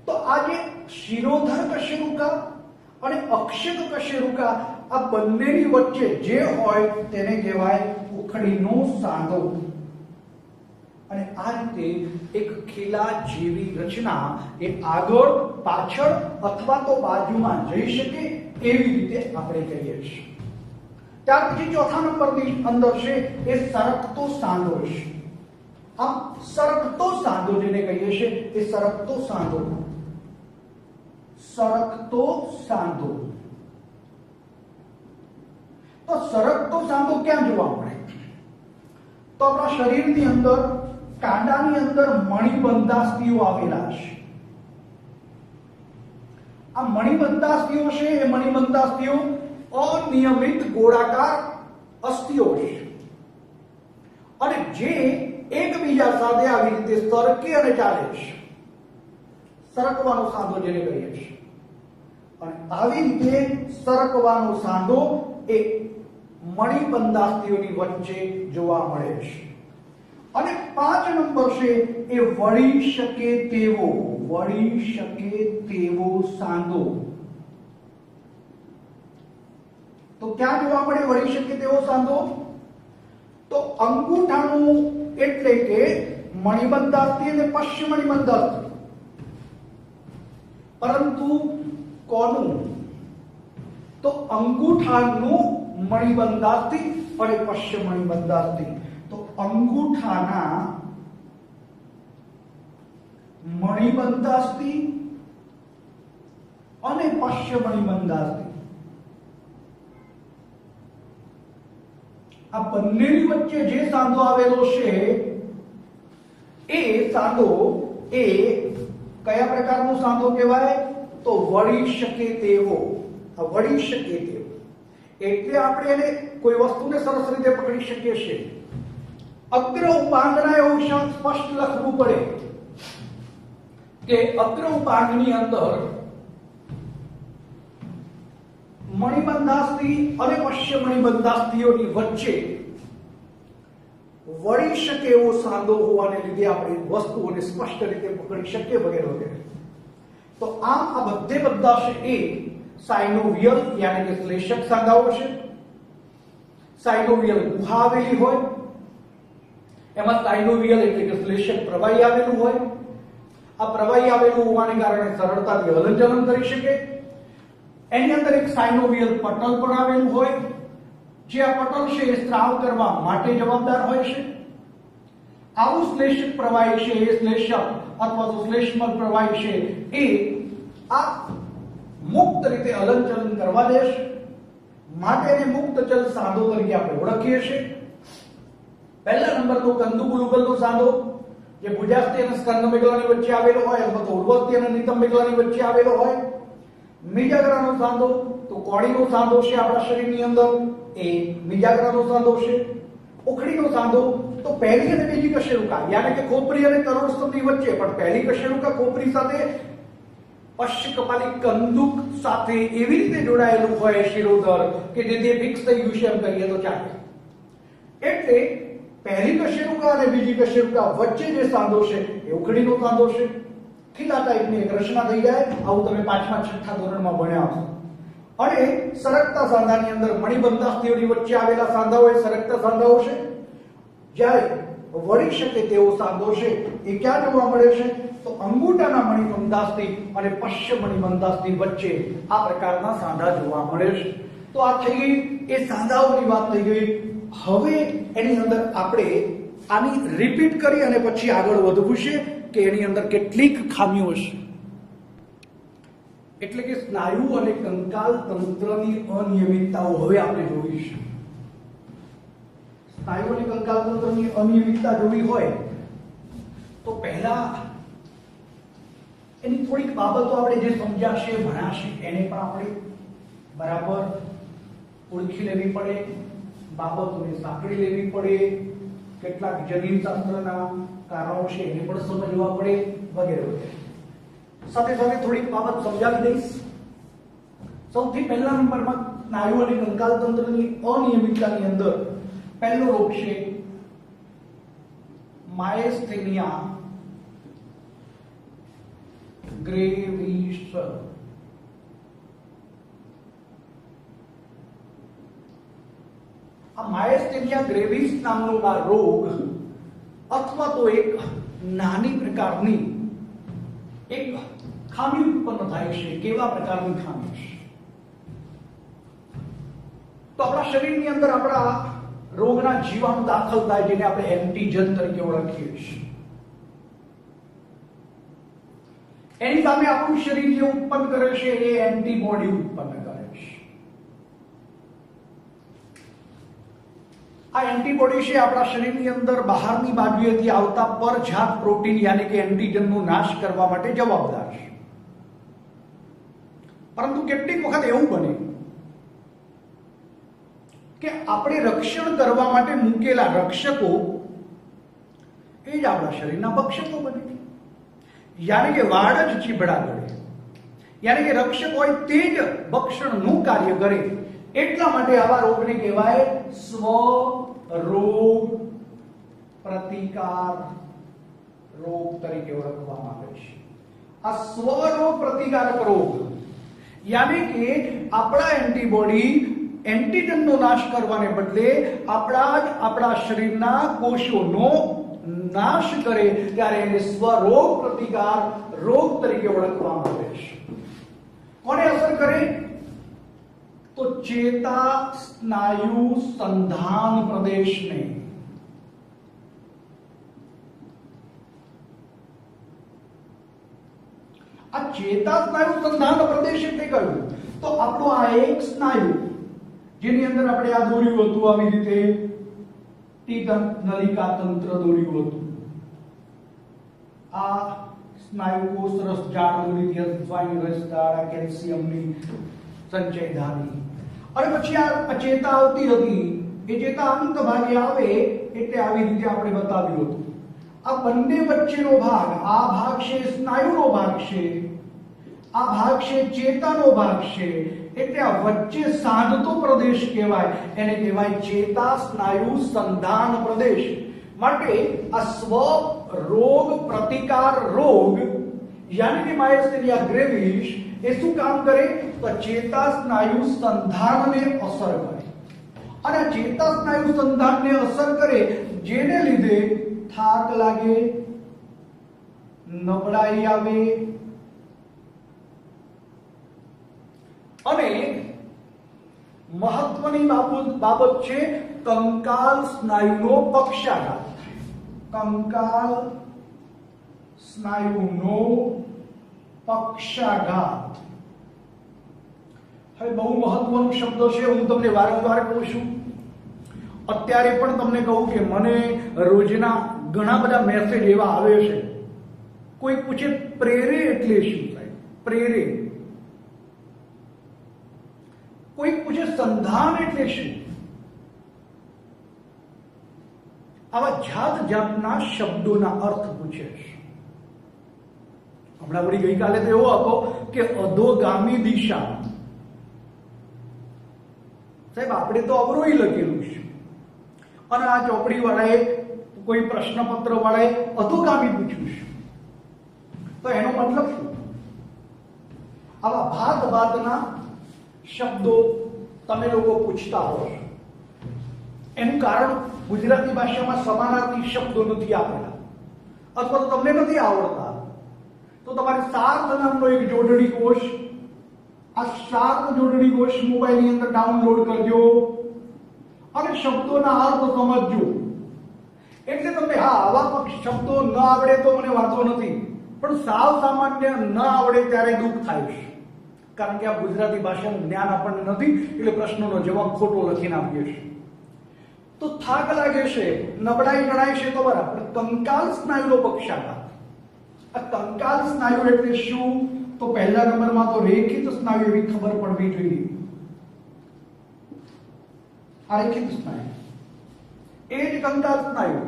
તો આ જે શિરોધર કશેરુકા અને અક્ષક કશેરુકા આ બંનેની વચ્ચે જે હોય તેને કહેવાય ઉખડીનો સાંધો. અને આ રીતે એક ખીલા જેવી રચના એ આગળ પાછળ અથવા તો બાજુમાં જઈ શકે એવી રીતે આપણે કહીએ છીએ. ત્યાર પછી ચોથા નંબરની અંદર છે એ સરકતો સાંધો છે. આમ સરકતો સાંધો જેને કહીએ છીએ એ સરકતો સાંધો, સરકતો સાંધો. તો સરકતો સાંધો ક્યાં જોવા મળે? તો આપણા શરીરની અંદર કાંડાની અંદર મણિબંધાસ્થિઓ આવેલા છે. આ મણિબંધાસ્થિઓ છે એ મણિબંધાસ્થિઓ અનિયમિત ગોળાકાર અસ્થિઓ છે અને જે એકબીજા સાથે આવી રીતે સરકે અને ચાલે છે. સરકવાનો સાંધો જેને કહીએ છીએ. અને આવી રીતે સરકવાનો સાંધો એ મણિબંધાસ્થિઓની વચ્ચે જોવા મળે છે. અને 5 નંબર છે એ વળી શકે તેવો, વળી શકે તેવો સાંધો. તો ક્યાં જોવા મળે વળી શકે તેવો સાંધો? તો અંગૂઠાનું એટલે કે મણિબંધાસ્થિ અને પશ્ય મણિબંધાસ્થિ, પરંતુ કોનું? તો અંગૂઠાનું મણિબંધાસ્થિ અને પશ્ય મણિબંધાસ્થિ. તો અંગૂઠાના મણિબંધાસ્થિ અને પશ્ય મણિબંધાસ્થિ આ બંનેની વચ્ચે જે સાંધો આવેલો છે એ સાંધો એ કયા પ્રકારનો સાંધો કહેવાય? તો વળી શકે તેવો. આ વળી શકે તેવો એટલે આપણે એને કોઈ વસ્તુને સરસ રીતે પકડી શકીએ છીએ. અગ્ર ઉપાંગના એવું સ્પષ્ટ લખવું પડે કે અગ્ર ઉપાંગની અંદર મણિબંધાસ્થિ અને પશ્ય મણિબંધાસ્થિઓની વચ્ચે વળી શકે એવો સાંધો હોવાને લીધે આપણે વસ્તુઓને સ્પષ્ટ રીતે પકડી શકીએ વગેરે વગેરે. તો આમ આ બધા છે એ સાયનોવિયલ યાની કે શ્લેષક સાંધાઓ છે. સાયનોવિયલ ગુહા આવેલી હોય એમાં સાયનોવિયલ એટલે કે શ્લેષક પ્રવાહી આવેલું હોય. આ પ્રવાહી આવેલું હોવાને કારણે સરળતાથી હલનચલન કરી શકે. એની અંદર એક સાયનોવિયલ પટલ પણ આવેલું હોય જે આ પટલ છે એ સ્ત્રાવ કરવા માટે જવાબદાર હોય છે. આવું શ્લેષક પ્રવાહી છે એ શ્લેષક અથવા તો શ્લેષ્મલ પ્રવાહી છે એ આ મુક્ત રીતે હલનચલન કરવા દેશે, માટે એને મુક્ત ચલ સાંધો તરીકે આપણે ઓળખીએ છીએ. પહેલા નંબરનો કંદુકુલુગલનો સાંધો જે ભુજાસ્થિ અને સ્કંદ મેગલાની વચ્ચે આવેલો હોય અથવા તો ઉર્વસ્થિ અને નિતંબ મેગલાની વચ્ચે આવેલો હોય. મિજાગ્રાનો સાંધો તો કોણીનો સાંધો છે આપણા શરીરની અંદર, એ મિજાગ્રાનો સાંધો છે. ઉખડીનો સાંધો તો પહેલી અને બીજી કશેરુકા યાની કે ખોપરી અને કરોડસ્તંભની વચ્ચે, પણ પહેલી કશેરુકા ખોપરી સાથે પશ્ચ કપાલી કંદુક સાથે એવી રીતે જોડાયેલું હોય શિરોધર કે જેથી ફિક્સ થઈ ગયું છે એમ કહીએ તો ચાલે. એટલે પહેલી કશેરુકા અને બીજી કશેરુકા વચ્ચે જે સાંધો છે એ ઉખડીનો સાંધો છે. ખીલા ટાઈપની એક રચના થઈ જાય, આવું તમે 5મા 6ઠા ધોરણમાં ભણ્યા હશો. અને સરકતા સાંધાની અંદર મણિબંધાસ્થિઓની વચ્ચે આવેલા સાંધાઓ એ સરકતા સાંધાઓ છે. જ્યારે વળી શકે તેવો સાંધો છે એ ક્યાં જોવા મળે છે? તો અંગૂઠાના મણિબંધાસ્થિ અને પશ્ચ મણિબંધાસ્થિ વચ્ચે આ પ્રકારના સાંધા જોવા મળે છે. તો આ થઈ ગઈ એ સાંધાઓની વાત થઈ ગઈ. હવે એની અંદર આપણે આની રિપીટ કરી અને પછી આગળ વધવું છે કે એની અંદર કેટલીક ખામીઓ છે. એટલે કે સ્નાયુ અને કંકાલ તંત્રની અનિયમિતતાઓ હવે આપણે જોવી છે. સ્નાયુ અને કંકાલ તંત્રની અનિયમિતતા જોવી હોય તો પહેલા એની થોડીક બાબતો આપણે જે સમજાશે ભણાશે એને પણ આપણે બરાબર ઓળખી લેવી પડે, બાબતોને સાંકળી લેવી પડે, કેટલાક જનીનશાસ્ત્રના કારણો છે એને પણ સમજવા પડે વગેરે વગેરે. સાથે સાથે થોડીક બાબત સમજાવી દઈશ. સૌથી પહેલા નંબરમાં સ્નાયુ અને કંકાલ તંત્રની અનિયમિતતાની અંદર પહેલો રોગ છે માયસ્થેનિયા ગ્રેવિસ. આ માયસ્થેનિયા ગ્રેવિસ નામનો આ રોગ અથવા તો એક નાની પ્રકારની એક ખામી ઉત્પન્ન થાય છે. કેવા પ્રકારની ખામી છે? તો આપણા શરીરની અંદર આપણા રોગના જીવાણુ દાખલ થાય જેને આપણે એન્ટીજન તરીકે ઓળખીએ છીએ. એની સામે આપણું શરીર જે ઉત્પન્ન કરે છે એ એન્ટીબોડી ઉત્પન્ન કરે છે. આ એન્ટીબોડી છે આપણા શરીરની અંદર બહારની બાજુએથી આવતા પરજાત પ્રોટીન યાની કે એન્ટીજનનો નાશ કરવા માટે જવાબદાર છે. પરંતુ કેટલીક વખત એવું બને કે આપણે રક્ષણ કરવા માટે મૂકેલા રક્ષકો એ જ આપણા શરીરના ભક્ષકો બને. યાની કે વાડ જ ચીબડા ગળે, યાની કે રક્ષક હોય તે જ ભક્ષણનું કાર્ય કરે. એટલા માટે આવા રોગને કહેવાય સ્વ રોગ પ્રતિકાર રોગ તરીકે ઓળખવામાં આવે છે. આ સ્વરોગ પ્રતિકારક રોગ યાની કે આપણા એન્ટીબોડી એન્ટીજનનો નાશ કરવાને બદલે આપણા શરીરના કોષોનો નાશ કરે ત્યારે એને સ્વરોગ પ્રતિકાર રોગ તરીકે ઓળખવામાં આવે છે. કોને અસર કરે? તો ચેતા સ્નાયુ સંધાન પ્રદેશને. આ ચેતા સ્નાયુ સંધાન પ્રદેશ એટલે કયું? તો આપણો આ એક સ્નાયુ જેની અંદર આપણે આ દોર્યું હતું આવી રીતે ટીકમ નલિકા તંત્ર દોર્યું હતું. આ સ્નાયુ કોષ રસ જાળ દોરી હતી, સ્વાઈન રસ દાળ, કેલ્શિયમની સંચયધાની. અને પછી આ ચેતા આવતી હતી. એ ચેતા અંત ભાગે આવે એટલે આવી રીતે આપણે બતાવ્યું હતું. આ બંને વચ્ચેનો ભાગ, આ ભાગ છે સ્નાયુનો ભાગ છે, આ ભાગ છે ચેતાનો ભાગ છે. એટલે આ વચ્ચે સાંધતો પ્રદેશ કહેવાય, એને કહેવાય ચેતા સ્નાયુ સંધાન પ્રદેશ. માટે આ સ્વ રોગ પ્રતિકાર રોગ યાની કે માયસ્થેનિયા ગ્રેવિસ એ શું કામ કરે? તો ચેતા સ્નાયુ સંધાનને અસર કરે. અને ચેતા સ્નાયુ સંધાનને અસર કરે જેને લીધે થાક લાગે, નબળાઈ આવે અને મહત્વની બાબત છે કંકાલ સ્નાયુનો પક્ષાઘાત. કંકાલ સ્નાયુનો પક્ષાઘાત હવે બહુ મહત્વનો શબ્દ છે, હું તમને વારંવાર કહું છું, અત્યારે પણ તમને કહું કે મને રોજના ઘણા બધા મેસેજ એવા આવે છે. કોઈ પૂછે પ્રેરે એટલે શું થાય? પ્રેરે. કોઈ પૂછે સંધાન એટલે શું? આવા જાત જાતના શબ્દોના અર્થ પૂછે છે. હમણાં વળી ગઈકાલે તો એવો હતો કે અધોગામી દિશા. સાહેબ આપણે તો અવરોહી લખેલું છે અને આ ચોપડી વાળાએ કોઈ પ્રશ્નપત્ર વાળાએ અધોગામી પૂછ્યું છે, તો એનો મતલબ શું? આવા ભાત ભાતના શબ્દો તમે લોકો પૂછતા હો. એનું કારણ ગુજરાતી ભાષામાં સમાનાર્થી શબ્દો નથી આપેલા અથવા તો તમને નથી આવડતા, તો તમારે સાર્થ નામનો એક જોડણી કોષ, આ સાર્થ જોડણી કોષ મોબાઈલની અંદર ડાઉનલોડ કરજો અને શબ્દોના અર્થ સમજજો. એટલે તમને આવા શબ્દો ન આવડે તો મને વાંધો નથી, પણ સાવ સામાન્ય ન આવડે ત્યારે દુઃખ થાય છે, કારણ કે આ ગુજરાતી ભાષાનું જ્ઞાન આપણને નથી, એટલે પ્રશ્નોનો જવાબ ખોટો લખીને આપીએ છીએ. તો થાક લાગે છે, નબળાઈ જણાય છે, તો બરાબર. કંકાલ સ્નાયુનો પક્ષાઘાત. આ કંકાલ સ્નાયુ એટલે શું? તો પહેલા નંબરમાં તો રેખિત સ્નાયુ એવી ખબર પડવી જોઈએ. આ રેખિત સ્નાયુ, એ જ કંકાલ સ્નાયુ,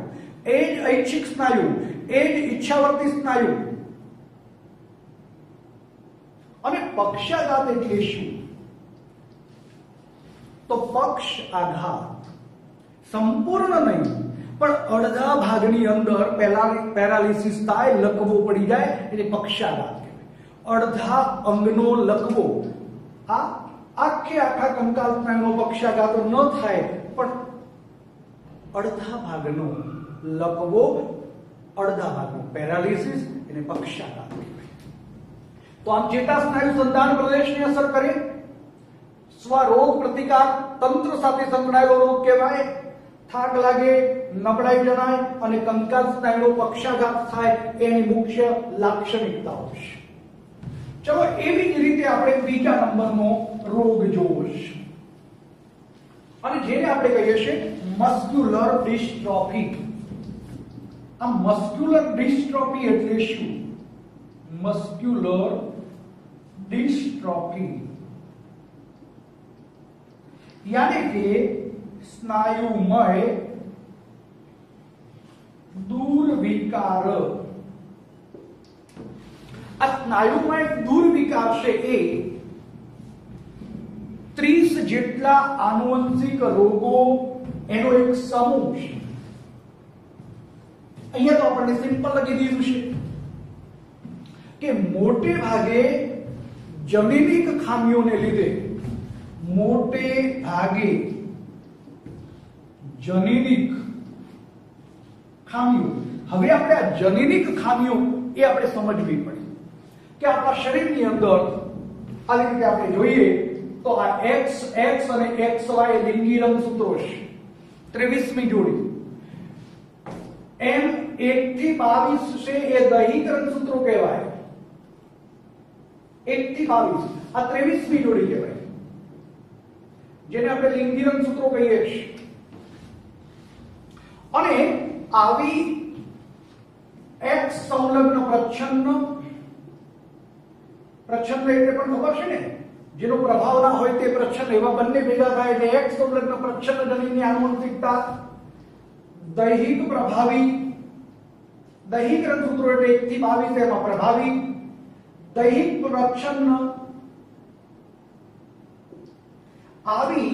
એ જ ઐચ્છિક સ્નાયુ, એ જ ઈચ્છાવર્તી સ્નાયુ. અને પક્ષાઘાત એટલે શું? તો પક્ષ આઘાત સંપૂર્ણ નહીં પણ અડધા ભાગની અંદર પેરાલિસિસ થાય, લકવો પડી જાય, એટલે પક્ષાઘાત કહેવાય. અડધા અંગનો લકવો. આ આખા કંકાલ સ્નાયુનો પક્ષાઘાત ન થાય પણ અડધા ભાગનો લકવો, અડધા ભાગનો પેરાલિસિસ એને પક્ષાઘાત કહેવાય. તો આમ ચેતાસ્નાયુ સંધાન પ્રદેશને અસર કરે, સ્વરોગ પ્રતિકાર તંત્ર સાથે સંકળાયેલો રોગ કહેવાય. થાક લાગે, નબળાઈ જણાય અને કંકાલ સ્નાયુનો પક્ષાઘાત થાય, એની મુખ્ય લાક્ષણિકતાઓ છે. ચલો એવી જ રીતે આપણે બીજા નંબરનો રોગ જોવો છે અને જેને આપણે કહીએ છીએ મસ્ક્યુલર ડિસ્ટ્રોફી. આ મસ્ક્યુલર ડિસ્ટ્રોફી એટલે શું? મસ્ક્યુલર ડિસ્ટ્રોફી यानी कि स्नायुमय दुर्विकार. આ સ્નાયુમય દુર્વિકાર છે એ 30 જેટલા આનુવંશિક રોગો એનો એક સમૂહ છે. અહીંયા તો આપણને સિમ્પલ લખી દીધું છે કે મોટે ભાગે જનીનિક ખામીઓને લીધે, મોટે ભાગે જનીનિક ખામીઓ. હવે આપણે આ જનીનિક ખામીઓ એ આપણે સમજવી પડે કે આપણા શરીરની અંદર આવી રીતે આપણે જોઈએ તો આ X અને XY લિંગી રંગસૂત્રો છે, 23મી જોડી. M 1 થી 22 છે એ દૈહિક રંગસૂત્રો કહેવાય. 1 થી 22 આ 23મી જોડી કહેવાય, જેને આપણે લિંગી રંગસૂત્રો કહીએ છીએ. અને આવી X સંલગ્ન પ્રચ્છન્ન એટલે પણ ખબર છે ને, જેનો પ્રભાવ ના હોય તે પ્રચ્છન્ન, એવા બંને ભેગા થાય એટલે X સંલગ્ન પ્રચ્છન્ન જનીનની આનુવંશિકતા. દૈહિક પ્રભાવી, દૈહિક રંગસૂત્રો એટલે 1 થી 22 એમાં પ્રભાવી દૈહિક પ્રચ્છન્ન. આવી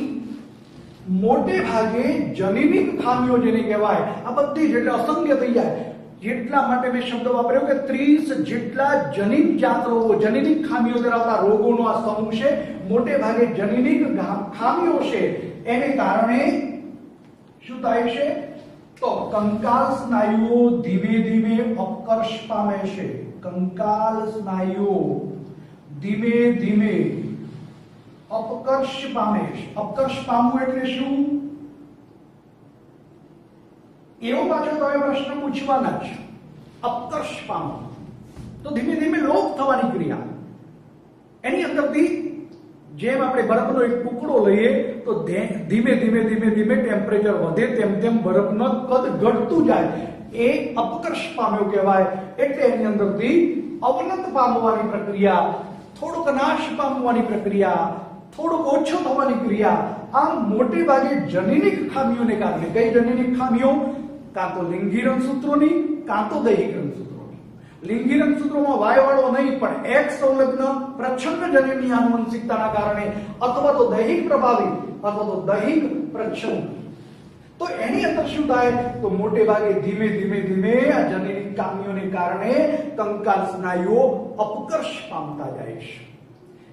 મોટે ભાગે જનીનિક ખામીઓ જેને કહેવાય, આ બધી જેટલે અસંખ્ય થઈ જાય, જેટલા માટે મેં શબ્દ વાપર્યો કે 30 જેટલા જનીનજાત રોગો, જનીનિક ખામીઓ ધરાવતા રોગોનો આ સમૂહ છે. મોટે ભાગે જનીનિક ખામીઓ છે, એને કારણે શું થાય છે? તો કંકાલ સ્નાયુઓ ધીમે ધીમે અપકર્ષ પામે છે. કંકાલ સ્નાયુઓ ધીમે ધીમે અપકર્ષ પામે છે. અપકર્ષ પામવું એટલે શું? એવો પાછો તમે પ્રશ્ન પૂછવાના છે. અપકર્ષ પામવું તો ધીમે ધીમે લોપ થવાની ક્રિયા, એની અંદરથી જેમ આપણે બરફનો એક ટુકડો લઈએ તો ધીમે ધીમે ધીમે ધીમે ટેમ્પરેચર વધે તેમ તેમ બરફનું કદ ઘટતું જાય, એ અપકર્ષ પામ્યો કહેવાય. એટલે એની અંદરથી અવનત પામવાની પ્રક્રિયા, થોડુંક નાશ પામવાની પ્રક્રિયા, થોડુંક ઓછો થવાની ક્રિયા, આમ મોટે ભાગે જનીનિક ખામીઓને કારણે. કઈ જનીનિક ખામીઓ? કાં તો લિંગી રંગસૂત્રોની, કાં તો દૈહિક રંગસૂત્રોની. લિંગી રંગસૂત્રોમાં વાયવાળો નહીં પણ એક્સ સંલગ્ન પ્રચ્છન્ન જનીનની આનુવંશિકતાના કારણે, અથવા તો દૈહિક પ્રભાવી, અથવા તો દૈહિક પ્રચ્છન્ન. તો એની અંદર શું થાય? તો મોટે ભાગે ધીમે ધીમે ધીમે આ જનીનિક ખામીઓને કારણે કંકાલ સ્નાયુઓ અપકર્ષ પામતા જાય છે,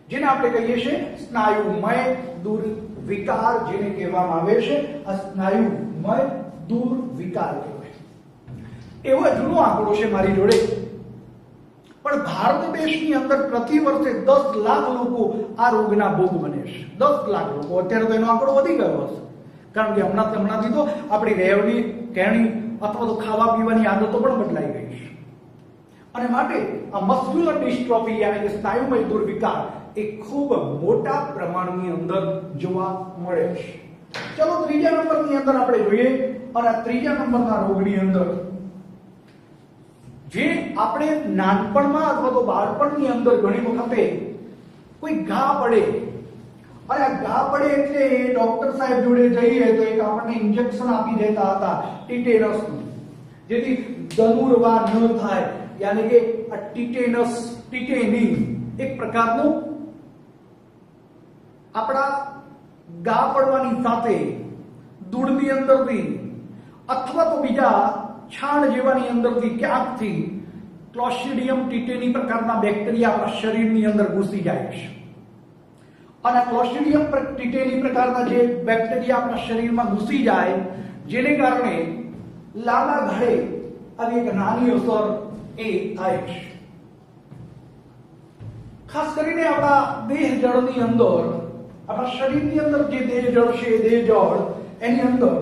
જેને આપણે કહીએ છીએ સ્નાયુમય દુર્વિકાર, જેને કહેવામાં આવે છે આ સ્નાયુમય દુર્વિકાર કહેવાય. એવો જૂનો આંકડો છે મારી જોડે, પણ ભારત દેશની અંદર પ્રતિ વર્ષે 10 લાખ લોકો આ રોગના ભોગ બને છે. 10 લાખ લોકો. અત્યારે તો એનો આંકડો વધી ગયો હશે, કારણ કે હમણાંથી તો આપણી રહેણી કહેણી અથવા તો ખાવા પીવાની આદતો પણ બદલાઈ ગઈ છે. અને માટે આ મસ્ક્યુલર ડિસ્ટ્રોફી એટલે કે સ્નાયુમય દુર્વિકાર એ ખૂબ મોટા પ્રમાણની અંદર જોવા મળે છે. ચલો ત્રીજા નંબરની અંદર આપણે જોઈએ, અને આ ત્રીજા નંબરના રોગની અંદર જે આપણે નાનપણમાં અથવા તો બાળપણની અંદર ઘણી વખતે કોઈ ઘા પડે, અને આ ઘા પડે એટલે ડોક્ટર સાહેબ જોડે જઈએ તો એક આપણને ઇન્જેક્શન આપી દેતા હતા ટીટેનસનું, જેથી ધનુર્વાર ન થાય. યાની કે આ ટીટેની એક પ્રકારનું આપણા ઘા પડવાની સાથે ધૂળની અંદરથી અથવા તો બીજા છાણ જેવાની અંદરથી ક્યાંકથી ક્લોસ્ટ્રીડિયમ ટીટેની પ્રકારના બેક્ટેરિયા આપણા શરીરની અંદર ઘૂસી જાય છે. અને ક્લોસ્ટ્રીડિયમ ટીટેની પ્રકારના જે બેક્ટેરિયા આપણા શરીરમાં ઘૂસી જાય, જેને કારણે લાંબા ગાળે આવી એક નાની અસર એ થાય છે. ખાસ કરીને આપણા દેહ જળની અંદર, આપણા શરીરની અંદર જે દેહ જળ છે, દેહ જળ એની અંદર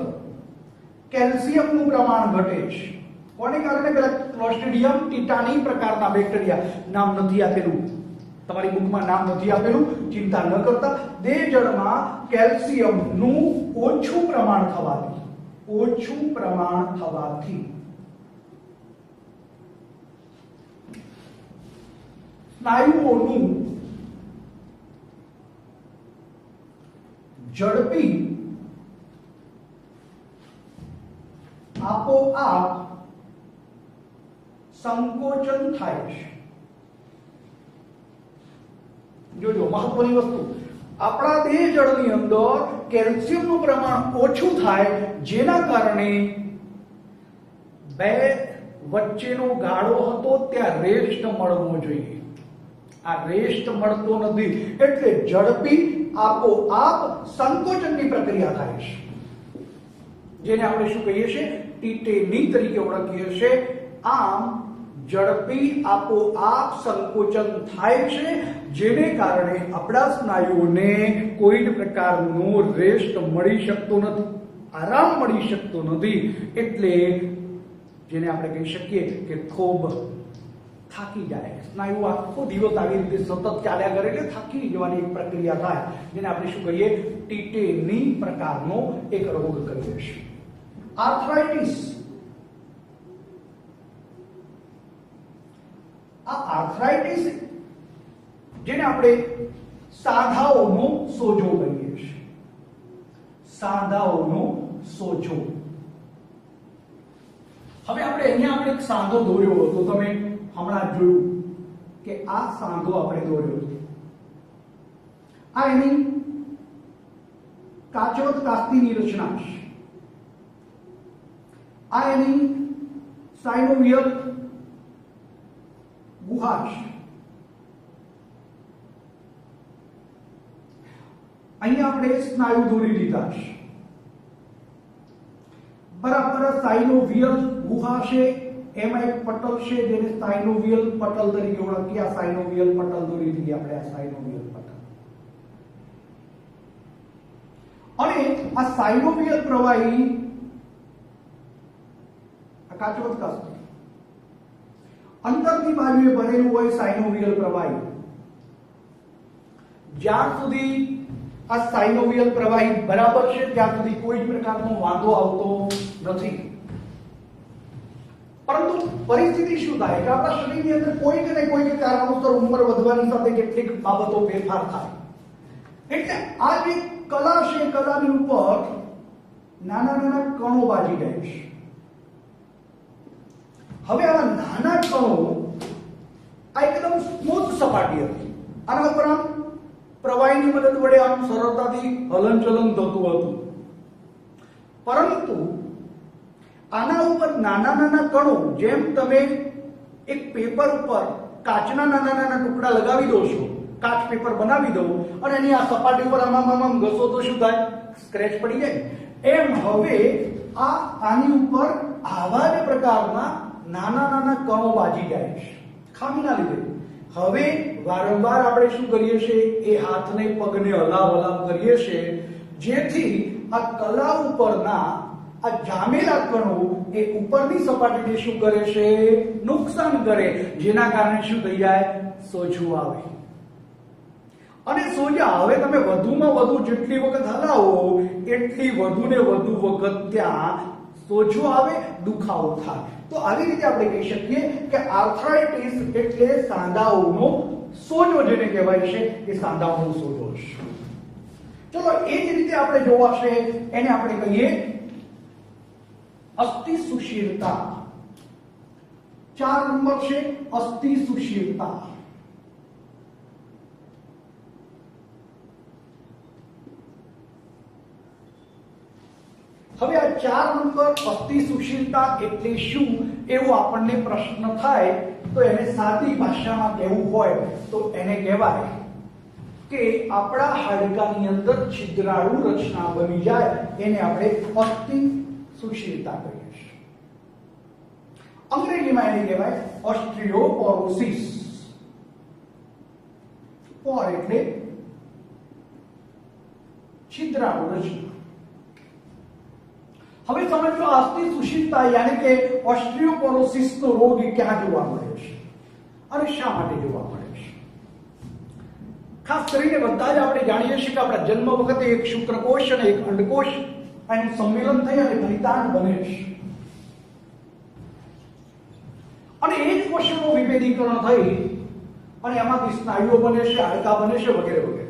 કેલ્શિયમનું પ્રમાણ ઘટે છે. કોને કારણે? પેલા ક્લોસ્ટ્રીડિયમ ટીટાની પ્રકારના બેક્ટેરિયા, નામ નથી આપેલું, તમારી બુકમાં નામ નથી આપેલું, ચિંતા ન કરતા. દેહ જળમાં કેલ્શિયમનું ઓછું પ્રમાણ થવાથી સ્નાયુઓનું ઝડપી આપોઆપ સંકોચન થાય છે. જોજો મહત્વની વસ્તુ, આપણા દેહ જળની અંદર કેલ્શિયમનું પ્રમાણ ઓછું થાય, જેના કારણે બે વચ્ચેનો ગાળો હતો ત્યાં રેસ્ટ મળવો જોઈએ. આ રેસ્ટ મળતો નથી, એટલે ઝડપી આપોઆપ સંકોચનની પ્રક્રિયા થાય છે, જેને આપણે શું કહીએ છીએ? ટીટેની તરીકે ઓળખીએ છીએ. આમ ઝડપી આપોઆપ સંકોચન થાય છે, જેને કારણે આપણા સ્નાયુઓને કોઈ જ પ્રકારનો રેસ્ટ મળી શકતો નથી, આરામ મળી શકતો નથી. એટલે જેને આપણે કહી શકીએ કે ખૂબ થાકી જાય. સ્નાયુ આખો દિવસ આવી રીતે સતત ચાલ્યા કરે એટલે થાકી જવાની એક પ્રક્રિયા થાય, જેને આપણે શું કહીએ? ટીટેની પ્રકારનો એક રોગ કહીએ છીએ. આર્થરાઇટિસ. આ આર્થરાઇટિસ જેને આપણે સાંધાઓનો સોજો કહીએ છીએ. સાંધાઓનો સોજો. હવે આપણે એક સાંધો દોર્યો હતો, તમે હમણાં જોયું કે આ સાંધો આપણે દોર્યો હતો. આ એની કાચવત કાસ્તીની રચના છે. આ એની સાયનોવિયલ ગુહા છે. અહીંયા આપણે સ્નાયુ દોરી દીધા છે. બરાબર સાયનોવિયલ ગુહા છે, એમાં એક પટલ છે જેને સાયનોવિયલ પટલ તરીકે ઓળખીએ. આ સાયનોવિયલ પટલ દોરી દીધી આપણે, આ સાયનોવિયલ પટલ. અને આ સાયનોવિયલ પ્રવાહી આ કાચવત કાસ્તી અંદરની બાજુએ ભરેલું હોય સાયનોવિયલ પ્રવાહી, જ્યાં સુધી આ સાયનોવિયલ પ્રવાહી બરાબર છે ત્યાં સુધી કોઈ જ પ્રકારનો વાંધો આવતો નથી. પરંતુ પરિસ્થિતિ શું થાય કે આપણા શરીરની અંદર કોઈ કે કોઈ કારણોસર ઉંમર વધવાની સાથે કેટલીક બાબતો ફેરફાર થાય. એટલે આ જે કલા છે, કલાની ઉપર નાના નાના કણો બાજી જાય છે. હવે આવા નાના કણો આ એકદમ સ્મૂથ સપાટી હતી, આના ઉપર આમ પ્રવાહીની મદદ વડે આમ સરળતાથી હલનચલન થતું હતું. પરંતુ આના ઉપર નાના નાના કણો, જેમ તમે એક પેપર ઉપર કાચના નાના નાના ટુકડા લગાવી દો છો, કાચ પેપર બનાવી દો અને એની આ સપાટી ઉપર આમ ઘસો તો શું થાય? સ્ક્રેચ પડી જાય. એમ હવે આની ઉપર આવા જ પ્રકારના નાના નાના કણો બાજી જાય છે ખામીના લીધે. હવે વારંવાર આપણે શું કરીએ છીએ? એ હાથને પગને હલાવ કરીએ છીએ, જેથી આ કલા ઉપરના આ જામેલા કણો એ ઉપરની સપાટીને શું કરે છે? નુકસાન કરે, જેના કારણે શું થઈ જાય? સોજું આવે. અને સોજા હવે તમે વધુમાં વધુ જેટલી વખત હલાવો એટલી વધુ ને વધુ વખત ત્યાં સોજો આવે, દુખાવો થાય. તો આવી રીતે આપણે કહી શકીએ કે આર્થરાઇટિસ એટલે સાંધાઓનો સોજો, જેને કહેવાય છે એ સાંધાઓનો સોજો છે. ચલો એ જ રીતે આપણે જોવાશે, એને આપણે કહીએ અસ્થિ સુશીરતા. 4 નંબર છે અસ્થિ સુશીરતા. હવે આ 4 નંબર અસ્થિ સુશીલતા એટલે શું એવો આપણને પ્રશ્ન થાય તો એને સાદી ભાષામાં કહેવું હોય તો એને કહેવાય કે આપણા હાડકાની અંદર છિદ્રાળુ રચના બની જાય, એને આપણે અસ્થિ સુશીલતા કહીએ છીએ. અંગ્રેજીમાં એને કહેવાય ઓસ્ટિયોપોરોસિસ. પોર એટલે છિદ્રાળુ રચના. હવે સમજો અસ્થિ સુશીલતા યાની કે ઓસ્ટિયોપોરોસિસ નો રોગ ક્યાં જોવા મળે છે અને શા માટે જોવા મળે છે? ખાસ કરીને બધા જ આપણે જાણીએ છીએ કે આપણા જન્મ વખતે એક શુક્રકોષ અને એક અંડકોષ એનું સંમેલન થઈ અને પરિતાણ બને છે, અને એ જ કોષોનું વિભેદીકરણ થઈ અને એમાંથી સ્નાયુઓ બને છે, હાડકા બને છે, વગેરે વગેરે.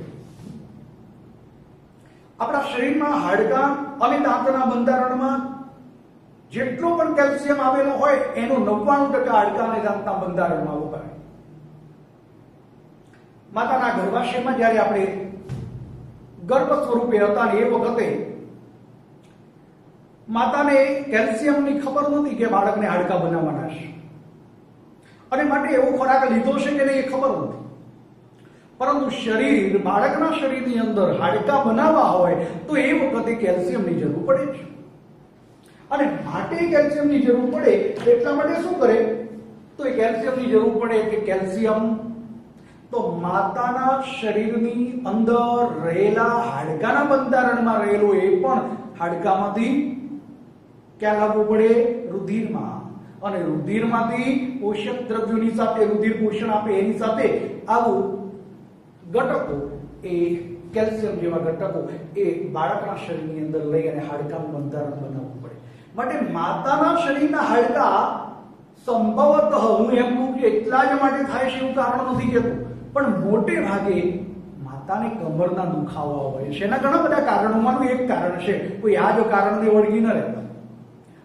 આપણા શરીરમાં હાડકા અને દાંતના બંધારણમાં જેટલો પણ કેલ્શિયમ આવેલો હોય એનો 99% હાડકા અને દાંતના બંધારણમાં વપરાય. માતાના ગર્ભાશયમાં જ્યારે આપણે ગર્ભ સ્વરૂપે હતા એ વખતે માતાને કેલ્શિયમની ખબર નહોતી કે બાળકને હાડકા બનાવવાના છે, અને માટે એવો ખોરાક લીધો છે કે નહીં એ ખબર નથી. પરંતુ શરીર, બાળકના શરીરની અંદર હાડકા બનાવવા હોય તો એ વખતે કેલ્શિયમની જરૂર પડે છે, અને માટે કેલ્શિયમની જરૂર પડે એટલા માટે શું કરે તો એ કેલ્શિયમની જરૂર પડે કે કેલ્શિયમ તો માતાના શરીરની અંદર રહેલા હાડકાના બંધારણમાં રહેલો એ પણ હાડકામાંથી ક્યાં લાવવું પડે? રુધિરમાં. અને રુધિરમાંથી પોષક દ્રવ્યોની સાથે, રુધિર પોષણ આપે એની સાથે આવું ઘટકો, એ કેલ્શિયમ જેવા ઘટકો એ બાળકના શરીરની અંદર લઈ અને હાડકાનું બંધારણ બનાવવું પડે. માટે માતાના શરીરના હાડકા સંભવતઃ, હું એમ કહું કે એટલા જ માટે થાય છે એવું કારણ નથી કહેતો, પણ મોટે ભાગે માતાને કમરના દુખાવા હોય છે. એના ઘણા બધા કારણોમાંનું એક કારણ છે, કોઈ આ જ કારણને વળગી ન રહેતા,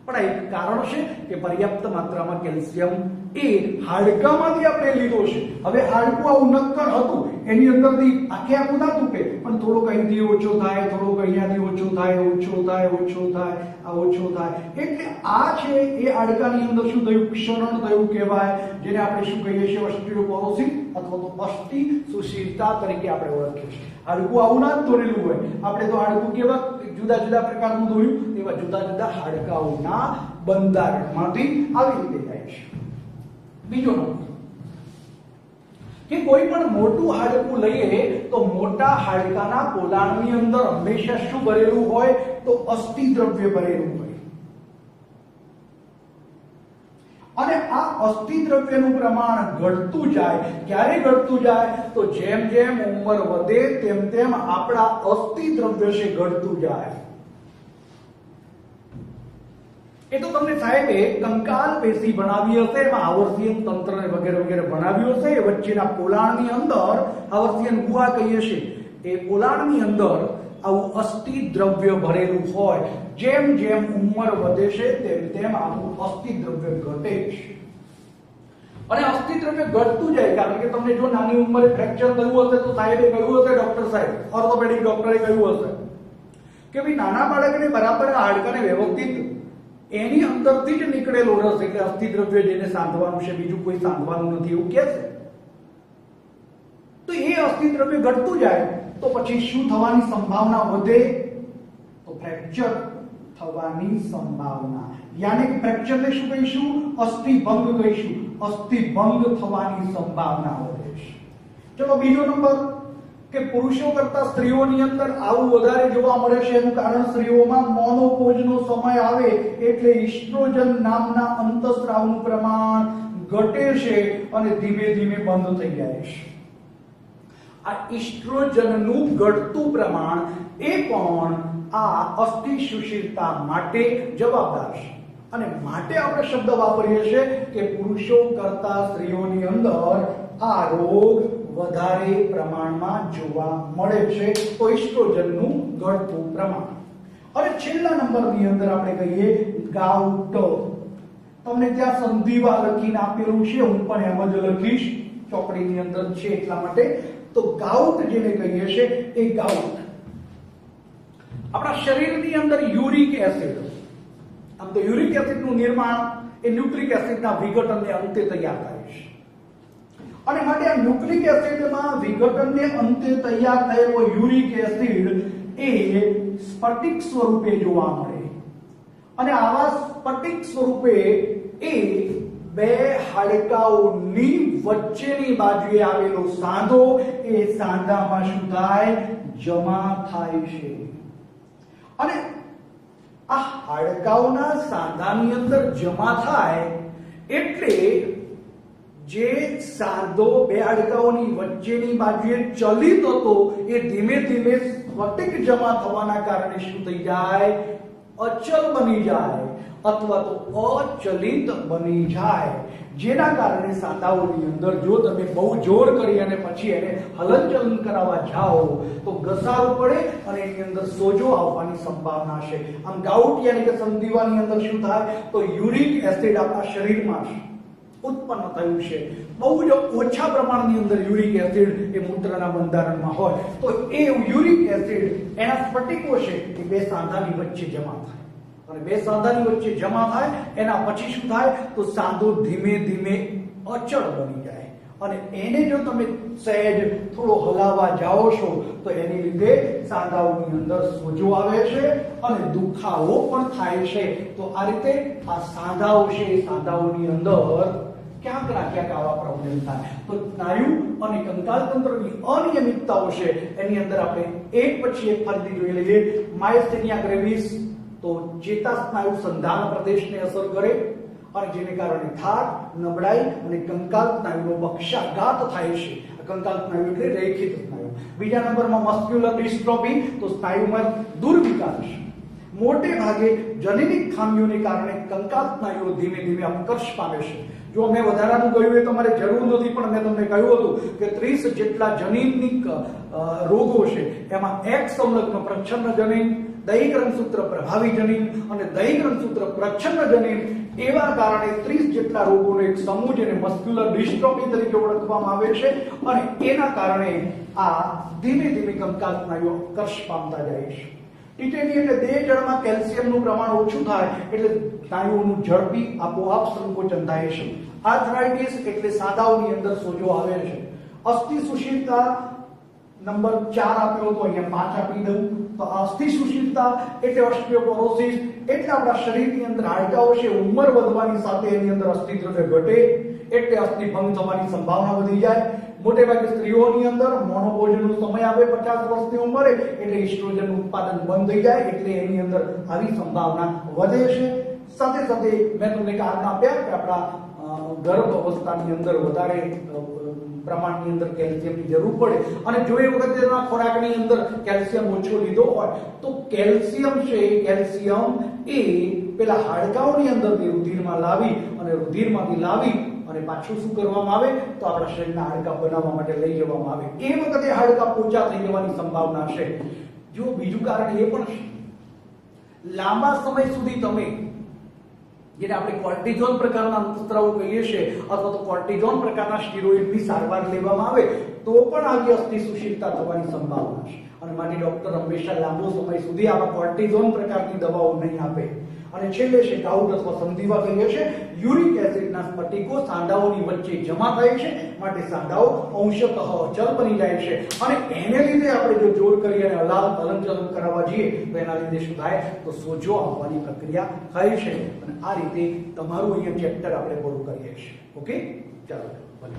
પણ આ એક કારણ છે કે પર્યાપ્ત માત્રામાં કેલ્શિયમ એ હાડકામાંથી આપણે લીધો છે. હવે હાડકું આવું નક્કર હતું, એની અંદરથી આખે આખું ના તૂટે, પણ થોડોક અહીંથી ઓછો થાય, થોડોક અહીંયાથી ઓછો થાય, ઓછો થાય, ઓછો થાય, આ ઓછો થાય. એટલે આ છે એ હાડકાની અંદર શું થયું? ક્ષરણ થયું કહેવાય, જેને આપણે શું કહીએ છીએ? ઓસ્ટિયોપોરોસિસ અથવા તો અસ્થિ સુશીલતા તરીકે આપણે ઓળખીએ છીએ. હાડકું આવું ના જ દોરેલું હોય, આપણે તો હાડકું કેવા જુદા જુદા પ્રકારનું દોર્યું, એવા જુદા જુદા હાડકાઓના બંધારણમાંથી આવી રીતે થાય છે. બીજો નંબર કે કોઈ પણ મોટું હાડકું લઈએ તો મોટા હાડકાના પોલાણની અંદર હંમેશા શું ભરેલું હોય? તો અસ્થિ દ્રવ્ય ભરેલું હોય. અને આ અસ્થિ દ્રવ્યનું પ્રમાણ ઘટતું જાય. ક્યારે ઘટતું જાય? તો જેમ જેમ ઉંમર વધે તેમ તેમ આપણા અસ્થિ દ્રવ્ય છે ઘટતું જાય. એ તો તમને સાહેબે કંકાલ પેશી ભણાવી હશે, એમાં આવર્તિયન તંત્ર ને વગેરે વગેરે ભણાવ્યું હશે. એ વચ્ચેના પોલાણની અંદર આવર્તિયન ગુહા કહીએ છીએ, એ પોલાણની અંદર આવું અસ્થિ દ્રવ્ય ભરેલું હોય. જેમ જેમ ઉંમર વધે છે તેમ તેમ આવું અસ્થિ દ્રવ્ય ઘટે છે. અને અસ્થિ દ્રવ્ય ઘટતું જાય કારણ કે તમને જો નાની ઉંમરે ફ્રેક્ચર થયું હશે તો સાહેબે કહ્યું હશે, ડોક્ટર સાહેબ ઓર્થોપેડિક ડોક્ટરે કહ્યું હશે કે ભાઈ નાના બાળકને બરાબર હાડકાને વ્યવસ્થિત એની અંદરથી જ નીકળેલો રસ એટલે અસ્થિ દ્રવ્ય જેને સાંધવાનું છે, બીજું કોઈ સાંધવાનું નથી એવું કહે છે. તો એ અસ્થિ દ્રવ્ય ઘટતું જાય તો પછી શું થવાની સંભાવના વધે? તો ફ્રેક્ચર થવાની સંભાવના, યાની કે ફ્રેક્ચરને શું કહીશું? અસ્થિ ભંગ કહીશું. અસ્થિ ભંગ થવાની સંભાવના વધે છે. ચલો બીજો નંબર કે પુરુષો કરતા સ્ત્રીઓની અંદર આવું વધારે જોવા મળે છે. એનું કારણ સ્ત્રીઓમાં મોનોપોઝનો સમય આવે એટલે ઈસ્ટ્રોજન નામના અંતઃસ્રાવનું પ્રમાણ ઘટે છે અને ધીમે ધીમે બંધ થઈ જાય છે. આ ઈસ્ટ્રોજનનું ઘટતું પ્રમાણ એ પણ આ અસ્થિ સુશીલતા માટે જવાબદાર છે. અને માટે આપણે શબ્દ વાપરીએ છીએ કે પુરુષો કરતા સ્ત્રીઓની અંદર આ રોગ વધારે પ્રમાણમાં જોવા મળે છે. તો ઈસ્ટ્રોજનનું ઘટતું પ્રમાણ. અને છેલ્લા નંબરની અંદર આપણે કહીએ ગાઉટ. તમને ત્યાં સંધિવા લખીને આપેલું છે, હું પણ એમ જ લખીશ, ચોકડીની અંદર છે એટલા માટે. તો ગાઉટ જેને કહીએ છીએ એ ગાઉટ આપણા શરીરની અંદર યુરિક એસિડ, આમ તો યુરિક એસિડનું નિર્માણ એ ન્યુક્લિક એસિડના વિઘટનને અંતે તૈયાર થાય છે. અને માટે આ ન્યુક્લિક એસિડમાં વિઘટનને અંતે તૈયાર થયેલો યુરિક એસિડ એ સ્ફટિક સ્વરૂપે જોવા મળે. અને આવા સ્ફટિક સ્વરૂપે એ બે હાડકાઓની વચ્ચેની બાજુએ આવેલો સાંધો, એ સાંધામાં શું થાય? જમા થાય છે. અને આ હાડકાઓના સાંધાની અંદર જમા થાય એટલે જે સાંધો બે હાડકાઓની વચ્ચેની બાજુએ ચલિત હતો એ ધીમે ધીમે સ્ફટિક જમા થવાના કારણે શું થઈ જાય? અચલ બની જાય અથવા તો અચલિત બની જાય. જેના કારણે સાંધાઓની અંદર જો તમે બહુ જોર કરી અને પછી એને હલનચલન કરાવવા જાઓ તો ઘસારો પડે અને એની અંદર સોજો આવવાની સંભાવના છે. આમ ગાઉટ યાની કે સંધિવાની અંદર શું થાય? તો યુરિક એસિડ આપણા શરીરમાં ઉત્પન્ન થયું છે. બહુ જ ઓછા પ્રમાણની અંદર યુરિક એસિડ એ મૂત્રના બંધારણમાં હોય તો એ યુરિક એસિડ એના સ્ફટિકો છે એ બે સાંધાની વચ્ચે જમા થાય. અને બે સાંધાની વચ્ચે જમા થાય એના પછી શું થાય? તો સાંધો ધીમે ધીમે અચળ બની જાય. અને એને જો તમે સહેજ થોડો હલાવવા જાઓ છો તો એની લીધે સાંધાઓની અંદર સોજો આવે છે અને દુખાવો પણ થાય છે. તો આ રીતે આ સાંધાઓ છે એ સાંધાઓની અંદર ક્યાંક ના ક્યાંક આવા પ્રોબ્લેમ થાય. તો સ્નાયુ અને કંકાલ તંત્રની અનિયમિતતાઓ છે એની અંદર આપણે એક પછી એક ફરીથી જોઈ લઈએ. માયસ્થેનિયા ગ્રેવિસ તો ચેતાસ્નાયુ સંધાન પ્રદેશને અસર કરે અને જેને કારણે થાક, નબળાઈ અને કંકાલ સ્નાયુનો પક્ષાઘાત થાય છે. કંકાલ સ્નાયુ એટલે રેખિત સ્નાયુ. બીજા નંબરમાં મસ્ક્યુલર ડિસ્ટ્રોફી તો સ્નાયુમાં દુર્વિકાસ. મોટે ભાગે જનીનિક ખામીઓને કારણે કંકાલ સ્નાયુઓ ધીમે ધીમે અપકર્ષ પામે છે. જો મેં વધારાનું કહ્યું એ તમારે જરૂર નથી, પણ મેં તમને કહ્યું હતું કે 30 જેટલા જનીનિક રોગો છે એમાં એક સંલગ્ન પ્રચ્છન્ન જનીન, દૈહિક રંગસૂત્ર પ્રભાવી જનીન અને દૈહિક રંગસૂત્ર પ્રચ્છન્ન જનીન એવા કારણે 30 જેટલા રોગોનો એક સમૂહ જેને મસ્ક્યુલર ડિસ્ટ્રોફી તરીકે ઓળખવામાં આવે છે. અને એના કારણે આ ધીમે ધીમે કંકાલ સ્નાયુઓ અપકર્ષ પામતા જાય છે. ટીટેની એટલે દેહ જળમાં કેલ્શિયમનું પ્રમાણ ઓછું થાય એટલે સ્નાયુઓનું ઝડપી આપોઆપ સંકોચન થાય છે. આર્થરાઇટિસ એટલે સાંધાઓની અંદર સોજો આવે છે. અસ્થિ સુશીલતા નંબર 4 આપ્યો તો અહીંયા 5 આપી દઉં. તો અસ્થિ સુશીલતા એટલે ઓસ્ટિયોપોરોસિસ એટલે આપણા શરીરની અંદર હાડકાઓ છે ઉંમર વધવાની સાથે એની અંદર અસ્થિ દ્રવ્ય ઘટે એટલે અસ્થિ ભંગ થવાની સંભાવના વધી જાય. મોટે ભાગે સ્ત્રીઓની અંદર મોનોપોઝનો સમય આવે 50 વર્ષની ઉંમરે એટલે ઈસ્ટ્રોજનનું ઉત્પાદન બંધ થઈ જાય એટલે એની અંદર આવી સંભાવના વધે છે. સાથે સાથે મેં તમને કારણ આપ્યા કે આપણા ગર્ભ અવસ્થાની અંદર વધારે પ્રમાણની અંદર કેલ્શિયમની જરૂર પડે અને જો એ વખતેના ખોરાકની અંદર કેલ્શિયમ ઓછો લીધો હોય તો કેલ્શિયમ એ પેલા હાડકાઓની અંદરથી રુધિરમાં લાવી અને રુધિરમાંથી લાવી અને પાછું શું કરવામાં આવે તો આપણા શરીરના હાડકા બનાવવા માટે લઈ જવામાં આવે. એ વખતે હાડકા પોચા થઈ જવાની સંભાવના છે. જો બીજું કારણ એ પણ છે, લાંબા સમય સુધી તમે જેને આપણે કોર્ટિઝોન પ્રકારના અંતસ્ત્રાવો કહીએ છીએ અથવા તો કોર્ટિઝોન પ્રકારના સ્ટીરોઇડની સારવાર લેવામાં આવે તો પણ આવી અસ્થિ સુશીલતા થવાની સંભાવના છે. અને માટે ડોક્ટર હંમેશા લાંબો સમય સુધી આવા કોર્ટિઝોન પ્રકારની દવાઓ નહીં આપે. અને છેલ્લે છે ગાઉટ અથવા સંધિવા કહીએ છીએ. યુરિક એસિડના સ્ફટિકો સાંધાઓની વચ્ચે જમા થાય છે, માટે સાંધાઓ અંશતઃ અચલ બની જાય છે અને એને લીધે આપણે જો જોર કરી અને હલનચલન કરાવવા જઈએ તો એના લીધે શું થાય તો સોજો આવવાની પ્રક્રિયા થાય છે. અને આ રીતે તમારું અહીંયા ચેપ્ટર આપણે પૂરું કરીએ છીએ. ઓકે, ચાલો ભલે.